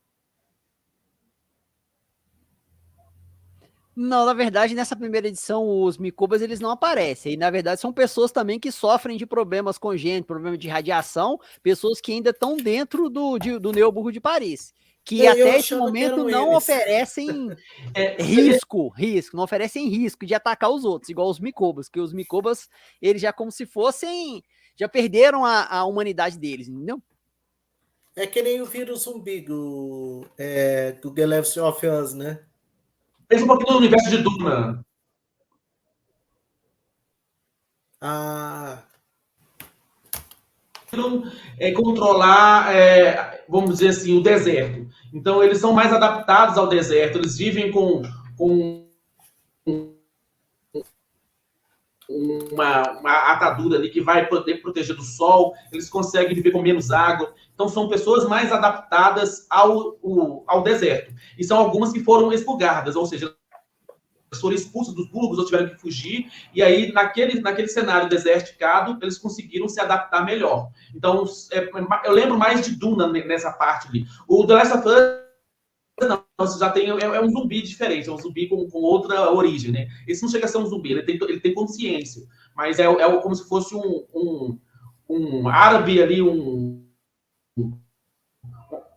Não, na verdade, nessa primeira edição, os Mikobas, eles não aparecem. E, na verdade, são pessoas também que sofrem de problemas congênitos, problemas de radiação, pessoas que ainda estão dentro do Neoburgo de Paris, que até esse momento não oferecem risco, não oferecem risco de atacar os outros, igual os Mikobas, que os Mikobas, eles já como se fossem, já perderam a humanidade deles, entendeu? É que nem o vírus zumbi do The Last of Us, né? Pensa um pouquinho no universo de Duna. Controlar, vamos dizer assim, o deserto. Então, eles são mais adaptados ao deserto, eles vivem com uma atadura ali que vai poder proteger do sol, eles conseguem viver com menos água. Então, são pessoas mais adaptadas ao deserto. E são algumas que foram expurgadas, ou seja, eles foram expulsos dos burgos ou tiveram que fugir, e aí, naquele cenário desertificado, eles conseguiram se adaptar melhor. Então, eu lembro mais de Duna nessa parte ali. O The Last of Us, não, você já tem, é um zumbi diferente, é um zumbi com outra origem, né? Esse não chega a ser um zumbi, ele tem consciência, mas é como se fosse um árabe ali, como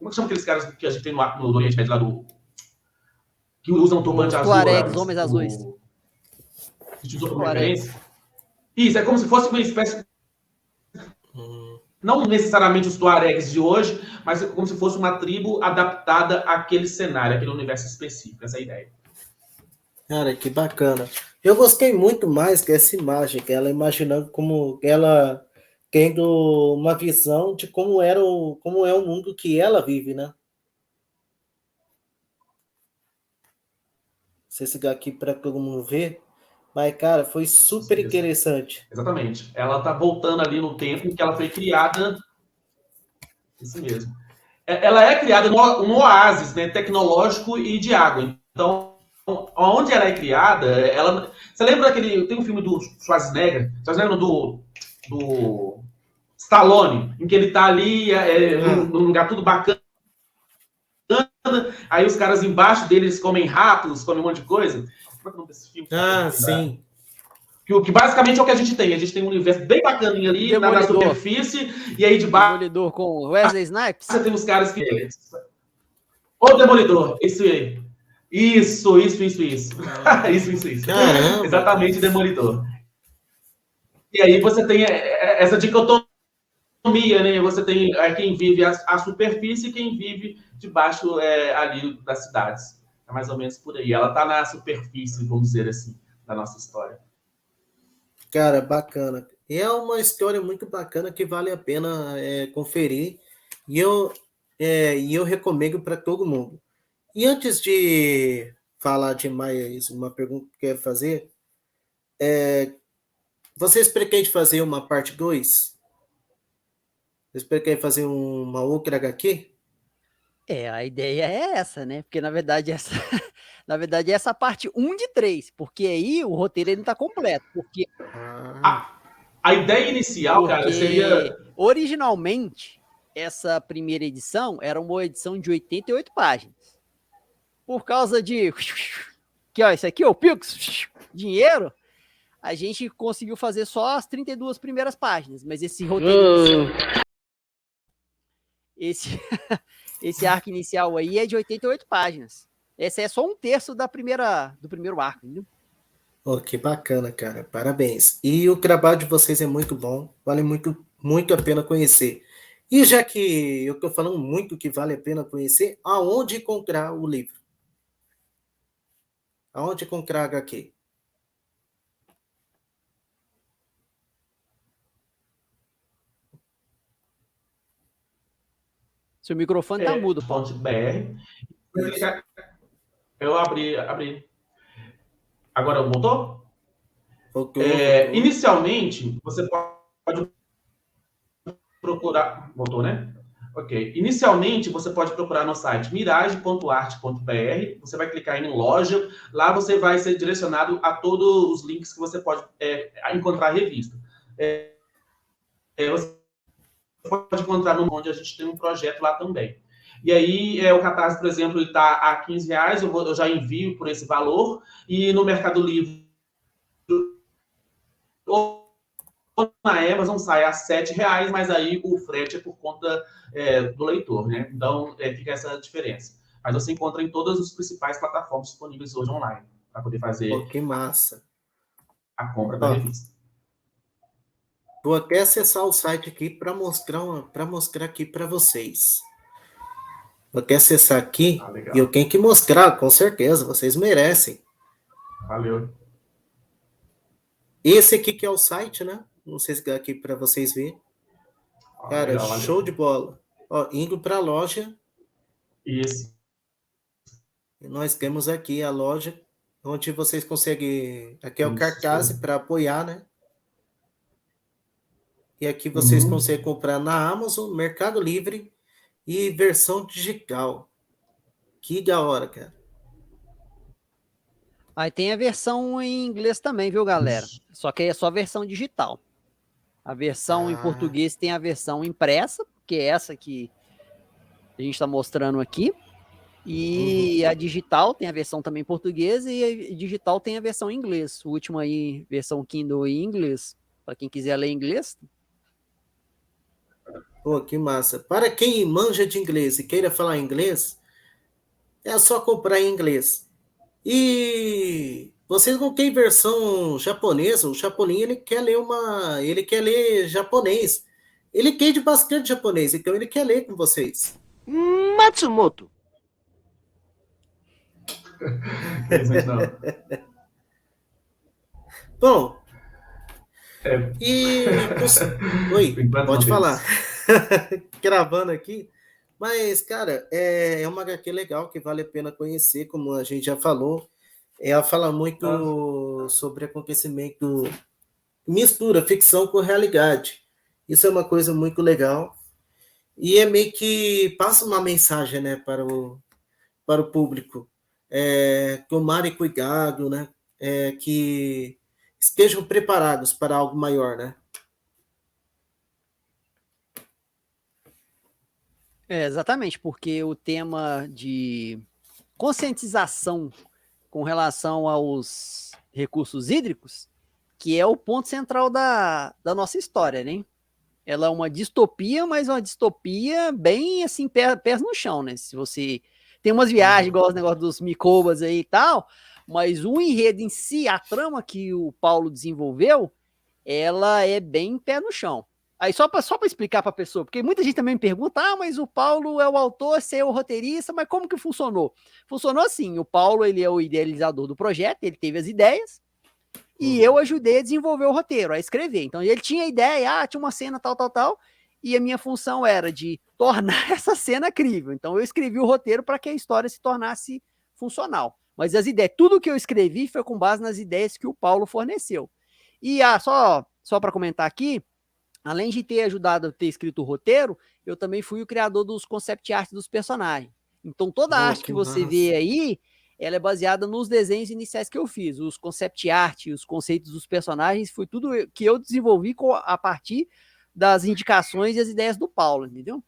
é que chama aqueles caras que a gente tem no Oriente Médio lá que usam turbante azul? Tuaregs, homens azuis. A gente usou como referência? Isso, é como se fosse uma espécie... Não necessariamente os tuaregs de hoje, mas como se fosse uma tribo adaptada àquele cenário, àquele universo específico. Essa é a ideia. Cara, que bacana. Eu gostei muito mais que essa imagem, que ela imaginando como ela tendo uma visão de como é o mundo que ela vive, né? Você seguir aqui para todo mundo ver. Mas, cara, foi super interessante. Exatamente. Ela tá voltando ali no tempo em que ela foi criada. Isso mesmo. Ela é criada num oásis, né, tecnológico e de água. Então, onde ela é criada, você lembra daquele... Tem um filme do Schwarzenegger? Vocês lembram do Stallone? Em que ele tá ali num lugar tudo bacana. Aí os caras embaixo deles comem ratos, comem um monte de coisa. Como é que é o nome desse filme? Sim. Que basicamente é o que a gente tem. A gente tem um universo bem bacaninho ali na superfície, e aí debaixo... Demolidor com Wesley Snipes. Você tem os caras que... O Demolidor, isso aí. Isso. Isso. Caramba. Exatamente, Demolidor. E aí você tem essa dicotomia, né? Você tem quem vive a superfície e quem vive debaixo ali das cidades. É mais ou menos por aí. Ela está na superfície, vamos dizer assim, da nossa história. Cara, bacana. E é uma história muito bacana que vale a pena conferir. E eu recomendo para todo mundo. E antes de falar de mais uma pergunta que eu quero fazer, vocês pretendem fazer uma parte 2? Vocês pretendem fazer uma outra HQ? A ideia é essa, né? Porque, na verdade, essa parte 1 de 3, porque aí o roteiro ele não tá completo. Porque a ideia inicial, cara, seria... Originalmente, essa primeira edição era uma edição de 88 páginas. Por causa de... Que, ó, isso aqui, o Pix, dinheiro, a gente conseguiu fazer só as 32 primeiras páginas. Mas esse roteiro... Esse arco inicial aí é de 88 páginas. Esse é só um terço do primeiro arco, entendeu? Oh, que bacana, cara. Parabéns. E o trabalho de vocês é muito bom. Vale muito, muito a pena conhecer. E já que eu estou falando muito que vale a pena conhecer, aonde encontrar o livro? Aonde encontrar a HQ? Seu microfone tá mudo, Paulo. .br. Eu abri. Agora voltou? Voltou. Inicialmente, você pode procurar... Voltou, né? Ok. Inicialmente, você pode procurar no site mirage.arte.br, você vai clicar em loja, lá você vai ser direcionado a todos os links que você pode encontrar a revista. Você pode encontrar no onde a gente tem um projeto lá também. E aí, o Catarse, por exemplo, ele está a R$15, eu já envio por esse valor, e no Mercado Livre ou na Amazon sai a R$7, mas aí o frete é por conta do leitor, né? Então, fica essa diferença. Mas você encontra em todas as principais plataformas disponíveis hoje online, para poder fazer Pô, que massa. a compra da revista. Vou até acessar o site aqui para mostrar aqui para vocês. Vou até acessar aqui e eu tenho que mostrar, com certeza, vocês merecem. Valeu. Esse aqui que é o site, né? Não sei se dá aqui para vocês verem. Cara, legal, show valeu. de bola. Ó, indo para a loja. Isso. E nós temos aqui a loja, onde vocês conseguem... Aqui é o cartaz para apoiar, né? E aqui vocês conseguem comprar na Amazon, Mercado Livre e versão digital. Que da hora, cara. Aí tem a versão em inglês também, viu, galera? Só que aí é só a versão digital. A versão em português tem a versão impressa, que é essa que a gente está mostrando aqui. E a digital tem a versão também em português e a digital tem a versão em inglês. O último aí, versão Kindle em inglês. Para quem quiser ler inglês. Pô, que massa. Para quem manja de inglês e queira falar inglês, é só comprar em inglês. E vocês não têm versão japonesa? O Chapolin, ele quer ler japonês. Ele entende bastante japonês, então ele quer ler com vocês. Matsumoto. Bom, Oi, pode falar. Gravando aqui. Mas, cara, é uma HQ legal que vale a pena conhecer, como a gente já falou. Ela fala muito sobre acontecimento, mistura ficção com realidade. Isso é uma coisa muito legal. E é meio que passa uma mensagem, né, para o público. Tomarem cuidado, né? Que estejam preparados para algo maior, né? Exatamente, porque o tema de conscientização com relação aos recursos hídricos, que é o ponto central da nossa história, né? Ela é uma distopia, mas uma distopia bem, assim, pés no chão, né? Se você... Tem umas viagens, igual os negócios dos micobas aí e tal, mas o enredo em si, a trama que o Paulo desenvolveu, ela é bem pé no chão. Aí só para explicar para a pessoa, porque muita gente também me pergunta, mas o Paulo é o autor, você é o roteirista, mas como que funcionou? Funcionou assim, o Paulo, ele é o idealizador do projeto, ele teve as ideias, e eu ajudei a desenvolver o roteiro, a escrever. Então ele tinha a ideia, tinha uma cena tal, e a minha função era de tornar essa cena crível. Então eu escrevi o roteiro para que a história se tornasse funcional. Mas as ideias, tudo que eu escrevi foi com base nas ideias que o Paulo forneceu. E só para comentar aqui, além de ter ajudado a ter escrito o roteiro, eu também fui o criador dos concept art dos personagens. Então toda a arte que você vê aí, ela é baseada nos desenhos iniciais que eu fiz. Os concept art, os conceitos dos personagens, foi tudo que eu desenvolvi a partir das indicações e as ideias do Paulo, entendeu?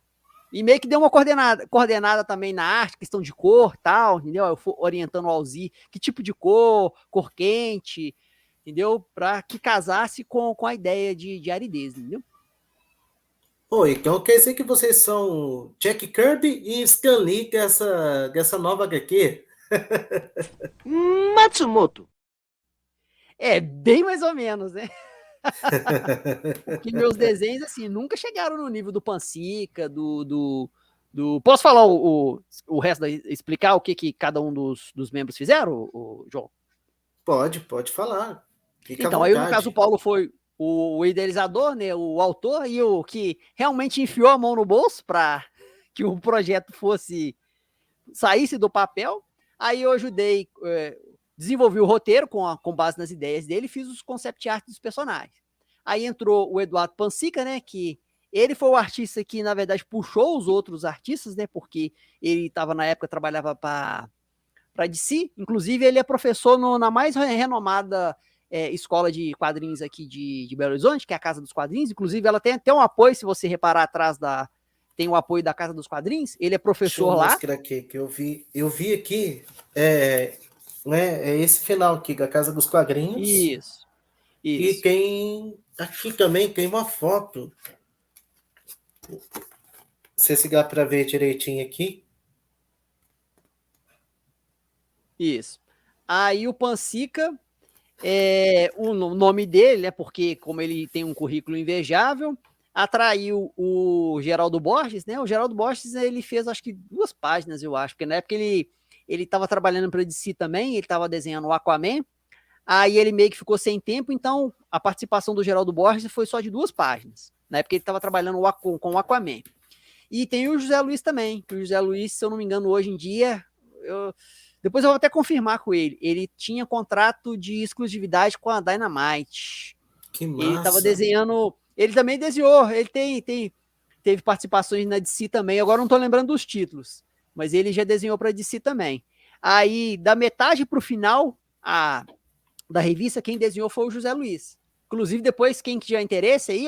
E meio que deu uma coordenada também na arte, questão de cor, tal, entendeu? Eu fui orientando o Alzir que tipo de cor quente, entendeu? Para que casasse com a ideia de aridez, entendeu? Então quer dizer que vocês são Jack Kirby e Stan Lee dessa nova HQ? Matsumoto. Bem mais ou menos, né? Porque meus desenhos, assim, nunca chegaram no nível do Pansica, do... Posso falar o resto, explicar o que cada um dos membros fizeram, João? Pode falar. Fica então, aí no caso o Paulo foi o idealizador, né, o autor, e o que realmente enfiou a mão no bolso para que o projeto saísse do papel. Aí eu ajudei, desenvolvi o roteiro com base nas ideias dele, fiz os concept art dos personagens. Aí entrou o Eduardo Pansica, né, que Ele foi o artista que, na verdade, puxou os outros artistas, né? Porque ele estava, na época, trabalhava para DC. Inclusive, ele é professor na mais renomada escola de quadrinhos aqui de Belo Horizonte, que é a Casa dos Quadrinhos. Inclusive, ela tem até um apoio, se você reparar atrás tem o apoio da Casa dos Quadrinhos. Ele é professor lá. Deixa eu mostrar aqui, que eu vi aqui, né, é esse final aqui, da Casa dos Quadrinhos. Isso. E aqui também tem uma foto. Se dá para ver direitinho aqui. Isso. Aí o Pansica, o nome dele, né, porque como ele tem um currículo invejável, atraiu o Geraldo Borges, né? O Geraldo Borges, ele fez acho que 2 páginas, eu acho, porque na época ele estava trabalhando para DC também, ele estava desenhando o Aquaman, aí ele meio que ficou sem tempo, então a participação do Geraldo Borges foi só de 2 páginas, na época ele estava trabalhando com o Aquaman. E tem o José Luiz também, que o José Luiz, se eu não me engano, hoje em dia, depois eu vou até confirmar com ele tinha contrato de exclusividade com a Dynamite. Que massa. Ele estava desenhando, ele também desenhou, ele teve participações na DC também, agora não estou lembrando dos títulos, mas ele já desenhou para a DC também. Aí, da metade para o final da revista, quem desenhou foi o José Luiz. Inclusive, depois, quem tiver interesse aí,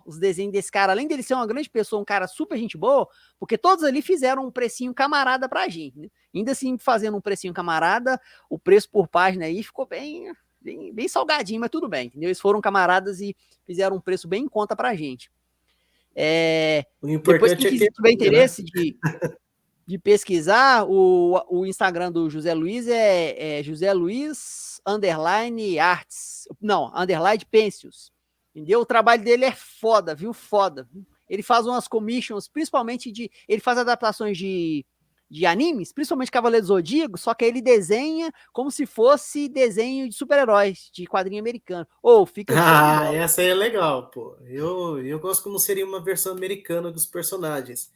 os desenhos desse cara, além dele ser uma grande pessoa, um cara super gente boa, porque todos ali fizeram um precinho camarada pra gente, né? Ainda assim, fazendo um precinho camarada, o preço por página aí ficou bem salgadinho, mas tudo bem, entendeu? Eles foram camaradas e fizeram um preço bem em conta pra gente. O importante depois, quem tiver interesse, né, de pesquisar, o Instagram do José Luiz é José Luiz _arts, não, _pencius, entendeu? O trabalho dele é foda, viu? Foda. Ele faz umas commissions, principalmente ele faz adaptações de animes, principalmente Cavaleiro do Zodíaco, só que ele desenha como se fosse desenho de super-heróis, de quadrinho americano. Fica essa aí é legal, pô. Eu gosto como seria uma versão americana dos personagens.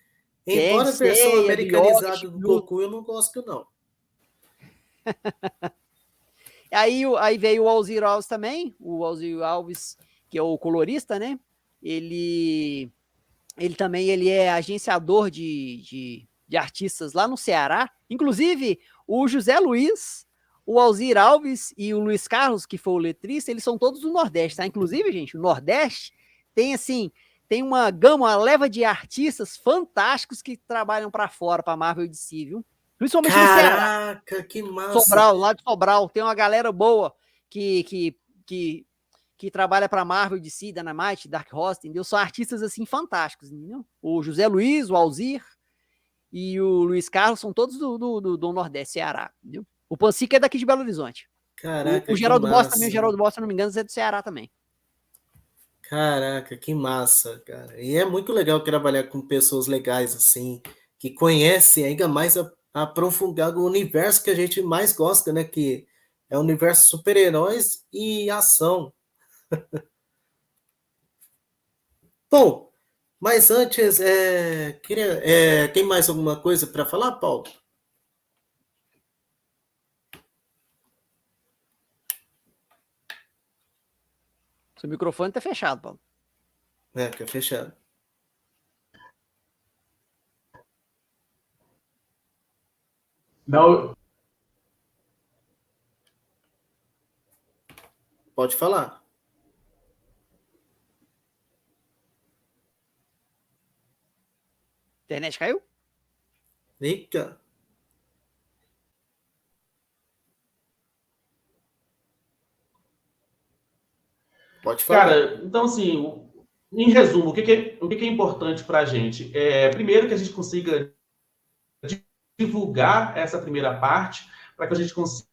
Embora a versão americanizada do Goku, eu não gosto, não. Aí veio o Alzir Alves também, o Alzir Alves, que é o colorista, né? Ele também é agenciador de artistas lá no Ceará. Inclusive, o José Luiz, o Alzir Alves e o Luiz Carlos, que foi o letrista, eles são todos do Nordeste, tá? Inclusive, gente, o Nordeste tem uma leva de artistas fantásticos que trabalham para fora, para Marvel e DC, viu? Principalmente no Ceará. Caraca, que massa. Sobral, lá de Sobral, tem uma galera boa que trabalha para Marvel, DC, Dynamite, Dark Horse, entendeu? São artistas assim fantásticos, entendeu? O José Luiz, o Alzir e o Luiz Carlos são todos do Nordeste, Ceará, entendeu? O Pansica é daqui de Belo Horizonte. Caraca, o Geraldo Boss também, o Geraldo Boss, se não me engano, é do Ceará também. Caraca, que massa, cara. E é muito legal trabalhar com pessoas legais assim, que conhecem ainda mais aprofundado o universo que a gente mais gosta, né? Que é o universo super-heróis e ação. Bom, mas antes, tem mais alguma coisa para falar, Paulo? Seu microfone tá fechado, Paulo. Tá fechado. Não. Pode falar. Internet caiu? Eita. Pode falar. Cara, então assim, em resumo, o que é importante para a gente? Primeiro que a gente consiga divulgar essa primeira parte, para que a gente consiga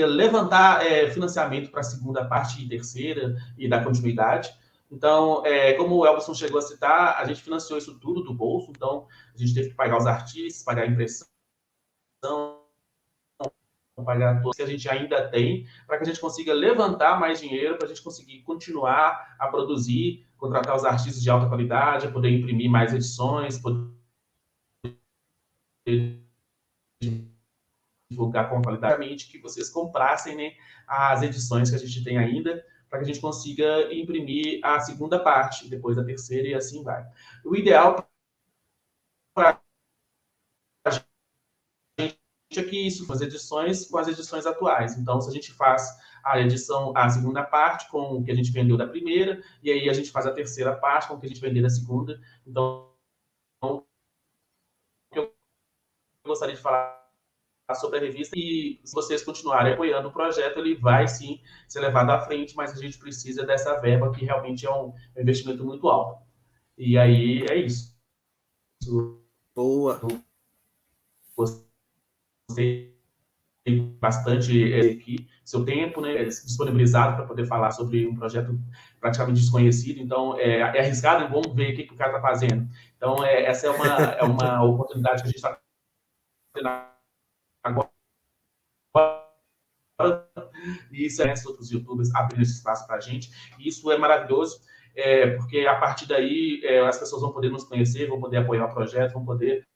levantar financiamento para a segunda parte e terceira e dar continuidade. Então, como o Elberson chegou a citar, a gente financiou isso tudo do bolso, então a gente teve que pagar os artistas, pagar a impressão, pagar tudo que a gente ainda tem, para que a gente consiga levantar mais dinheiro, para a gente conseguir continuar a produzir, contratar os artistas de alta qualidade, poder imprimir mais edições, poder divulgar com qualidade, que vocês comprassem, né, as edições que a gente tem ainda, para que a gente consiga imprimir a segunda parte, depois a terceira e assim vai. O ideal para a gente é que isso, as edições com as edições atuais. Então, se a gente faz a segunda parte com o que a gente vendeu da primeira, e aí a gente faz a terceira parte com o que a gente vendeu da segunda. Então, o que eu gostaria de falar sobre a revista, e se vocês continuarem apoiando o projeto, ele vai sim ser levado à frente, mas a gente precisa dessa verba, que realmente é um investimento muito alto. E aí é isso. Boa. Gostei bastante aqui, seu tempo, né, disponibilizado para poder falar sobre um projeto praticamente desconhecido. Então, é arriscado, é bom ver o que o cara está fazendo. Então, essa é uma oportunidade que a gente está tendo agora. E isso é outros youtubers abrindo esse espaço para a gente. E isso é maravilhoso, porque a partir daí as pessoas vão poder nos conhecer, vão poder apoiar o projeto, vão poder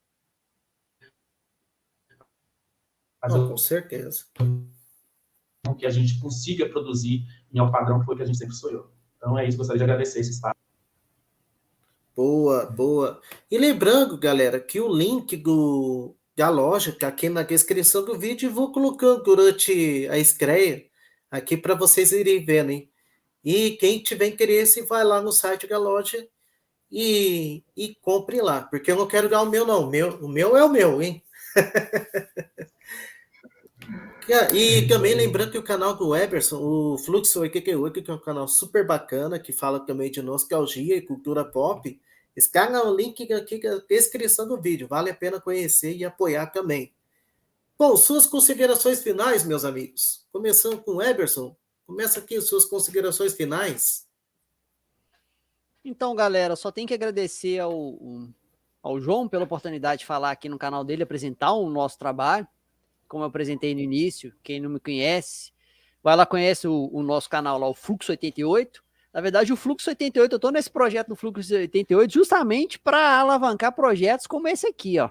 fazer Com certeza. com que a gente consiga produzir em alto padrão, que foi o que a gente sempre sonhou. Então é isso, gostaria de agradecer esse espaço. Boa, boa. E lembrando, galera, que o link da loja está aqui na descrição do vídeo e vou colocando durante a estreia aqui para vocês irem vendo, hein? E quem tiver interesse, vai lá no site da loja e compre lá, porque eu não quero dar o meu, não. O meu é o meu, hein? E também lembrando que o canal do Eberson, o Fluxo 88, que é um canal super bacana, que fala também de nostalgia e cultura pop, está no link aqui na descrição do vídeo. Vale a pena conhecer e apoiar também. Bom, suas considerações finais, meus amigos. Começando com o Eberson. Começa aqui as suas considerações finais. Então, galera, só tenho que agradecer ao João pela oportunidade de falar aqui no canal dele, apresentar o nosso trabalho. Como eu apresentei no início, quem não me conhece, vai lá, conhece o nosso canal lá, o Fluxo 88. Na verdade, o Fluxo 88, eu estou nesse projeto do Fluxo 88 justamente para alavancar projetos como esse aqui, ó.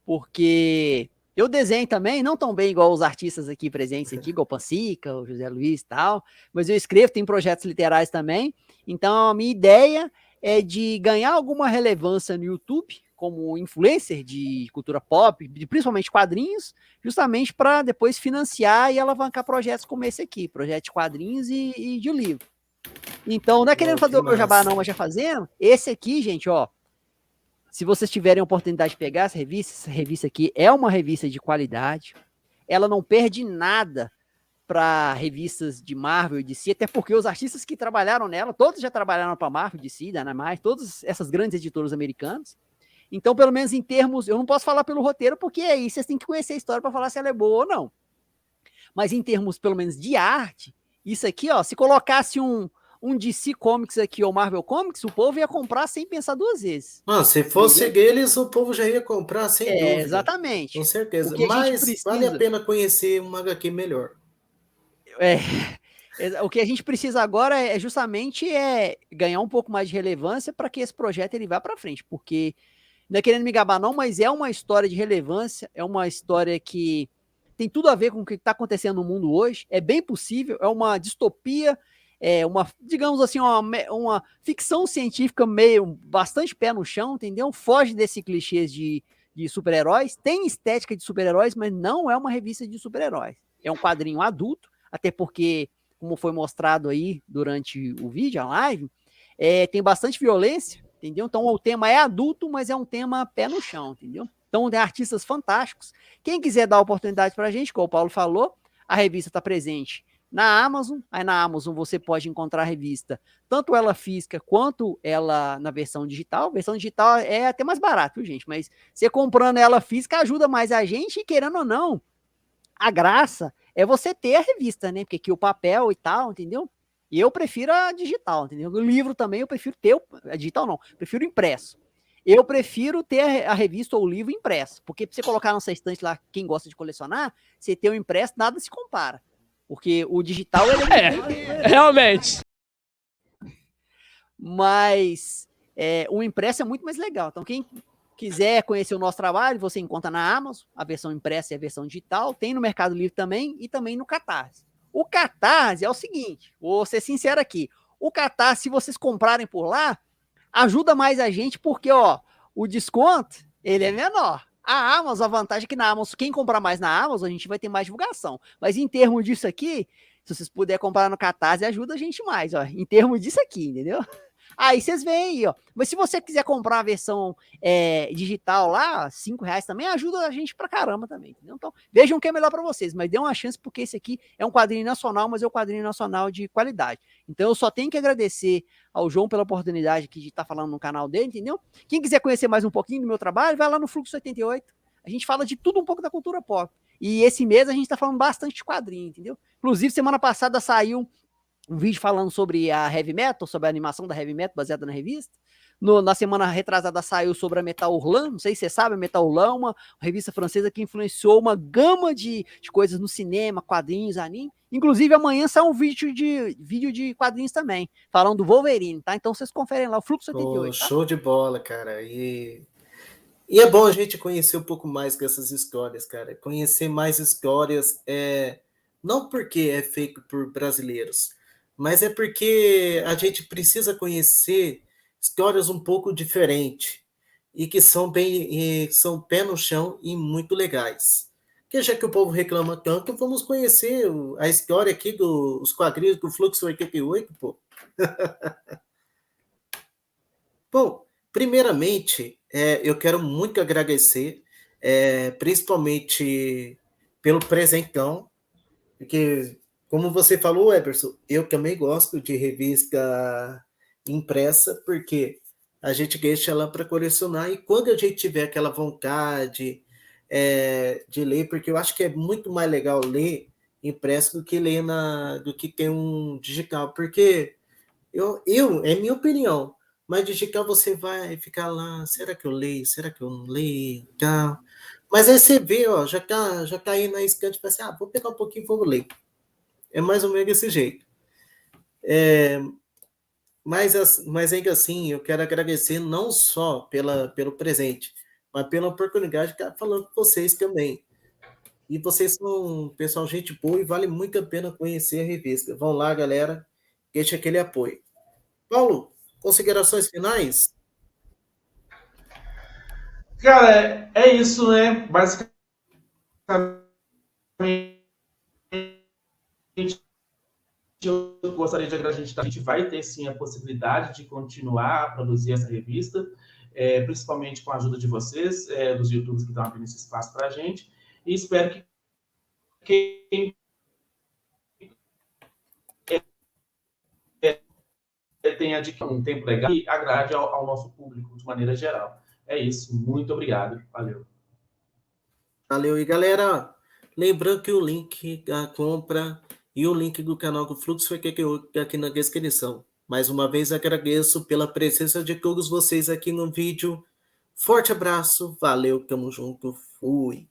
Porque eu desenho também, não tão bem igual os artistas aqui presentes aqui, igual o Pancica, o José Luiz e tal, mas eu escrevo, tem projetos literais também. Então, a minha ideia é de ganhar alguma relevância no YouTube, como influencer de cultura pop, principalmente quadrinhos, justamente para depois financiar e alavancar projetos como esse aqui, projetos de quadrinhos e de livro. Então, não é querendo fazer o meu jabá não, mas já fazendo, esse aqui, gente, ó, se vocês tiverem a oportunidade de pegar essa revista aqui é uma revista de qualidade, ela não perde nada para revistas de Marvel e DC, até porque os artistas que trabalharam nela, todos já trabalharam para Marvel, DC, Dynamite, todas essas grandes editoras americanas. Então, pelo menos em termos, eu não posso falar pelo roteiro, porque aí vocês têm que conhecer a história para falar se ela é boa ou não. Mas em termos, pelo menos, de arte, isso aqui, ó, se colocasse um DC Comics aqui ou Marvel Comics, o povo ia comprar sem pensar duas vezes. Se fosse deles, o povo já ia comprar, sem dúvida. Exatamente. Com certeza. Mas vale a pena conhecer uma HQ melhor. O que a gente precisa agora é justamente ganhar um pouco mais de relevância para que esse projeto ele vá para frente, porque não é querendo me gabar não, mas é uma história de relevância, é uma história que tem tudo a ver com o que está acontecendo no mundo hoje, é bem possível, é uma distopia, digamos assim, uma ficção científica meio, bastante pé no chão, entendeu? Foge desse clichês de super-heróis, tem estética de super-heróis, mas não é uma revista de super-heróis, é um quadrinho adulto, até porque, como foi mostrado aí durante o vídeo, a live, tem bastante violência, entendeu? Então o tema é adulto, mas é um tema pé no chão, entendeu? Então tem artistas fantásticos. Quem quiser dar oportunidade pra gente, como o Paulo falou, a revista está presente na Amazon. Aí na Amazon você pode encontrar a revista, tanto ela física quanto ela na versão digital. A versão digital é até mais barato, viu, gente? Mas você comprando ela física ajuda mais a gente, e querendo ou não, a graça é você ter a revista, né? Porque aqui o papel e tal, entendeu? E eu prefiro a digital, entendeu? O livro também eu prefiro ter, a digital não, prefiro impresso. Eu prefiro ter a revista ou o livro impresso, porque pra você colocar na sua estante lá, quem gosta de colecionar, você ter o impresso, nada se compara. Porque o digital, ele realmente. Mas o impresso é muito mais legal. Então, quem quiser conhecer o nosso trabalho, você encontra na Amazon, a versão impressa e a versão digital, tem no Mercado Livre também, e também no Catarse. O Catarse é o seguinte, vou ser sincero aqui, o Catarse, se vocês comprarem por lá, ajuda mais a gente, porque, ó, o desconto, ele é menor. A Amazon, a vantagem é que na Amazon, quem comprar mais na Amazon, a gente vai ter mais divulgação. Mas em termos disso aqui, se vocês puderem comprar no Catarse, ajuda a gente mais, ó. Em termos disso aqui, entendeu? Aí vocês veem aí, ó. Mas se você quiser comprar a versão digital lá, R$5 também, ajuda a gente pra caramba também, entendeu? Então, vejam o que é melhor pra vocês, mas dê uma chance, porque esse aqui é um quadrinho nacional, mas é um quadrinho nacional de qualidade. Então, eu só tenho que agradecer ao João pela oportunidade aqui de estar falando no canal dele, entendeu? Quem quiser conhecer mais um pouquinho do meu trabalho, vai lá no Fluxo 88. A gente fala de tudo um pouco da cultura pop. E esse mês a gente tá falando bastante de quadrinho, entendeu? Inclusive, semana passada saiu um vídeo falando sobre a Heavy Metal, sobre a animação da Heavy Metal baseada na revista. Na semana retrasada saiu sobre a Metal Hurlant, não sei se você sabe, a Metal Hurlant é uma revista francesa que influenciou uma gama de coisas no cinema, quadrinhos, anime. Inclusive, amanhã sai um vídeo de quadrinhos também, falando do Wolverine, tá? Então vocês conferem lá, o Fluxo 88, tá? Show de bola, cara. E é bom a gente conhecer um pouco mais dessas histórias, cara. Conhecer mais histórias, não porque é feito por brasileiros, mas é porque a gente precisa conhecer histórias um pouco diferentes e que são são pé no chão e muito legais. Porque já que o povo reclama tanto, vamos conhecer a história aqui dos quadrinhos do Fluxo 88, pô. Bom, primeiramente, eu quero muito agradecer, principalmente pelo presentão, porque, como você falou, Eberson, eu também gosto de revista impressa, porque a gente deixa ela para colecionar, e quando a gente tiver aquela vontade de ler, porque eu acho que é muito mais legal ler impresso do que ler do que ter um digital, porque é minha opinião, mas digital você vai ficar lá, será que eu leio? Será que eu não leio? Tá. Mas aí você vê, ó, já tá aí na estante, vai assim, vou pegar um pouquinho e vou ler. É mais ou menos desse jeito. Mas ainda assim, eu quero agradecer não só pelo presente, mas pela oportunidade de estar falando com vocês também. E vocês são um pessoal gente boa e vale muito a pena conhecer a revista. Vão lá, galera, deixa aquele apoio. Paulo, considerações finais? Cara, é isso, né? Basicamente, eu gostaria de agradecer. A gente vai ter sim a possibilidade de continuar a produzir essa revista, principalmente com a ajuda de vocês, dos YouTubers que estão abrindo esse espaço para a gente. E espero que quem tenha um tempo legal e agrade ao nosso público de maneira geral. É isso. Muito obrigado. Valeu. Valeu. E galera, lembrando que o link da compra e o link do canal do Fluxo foi aqui na descrição. Mais uma vez agradeço pela presença de todos vocês aqui no vídeo. Forte abraço, valeu, tamo junto, fui.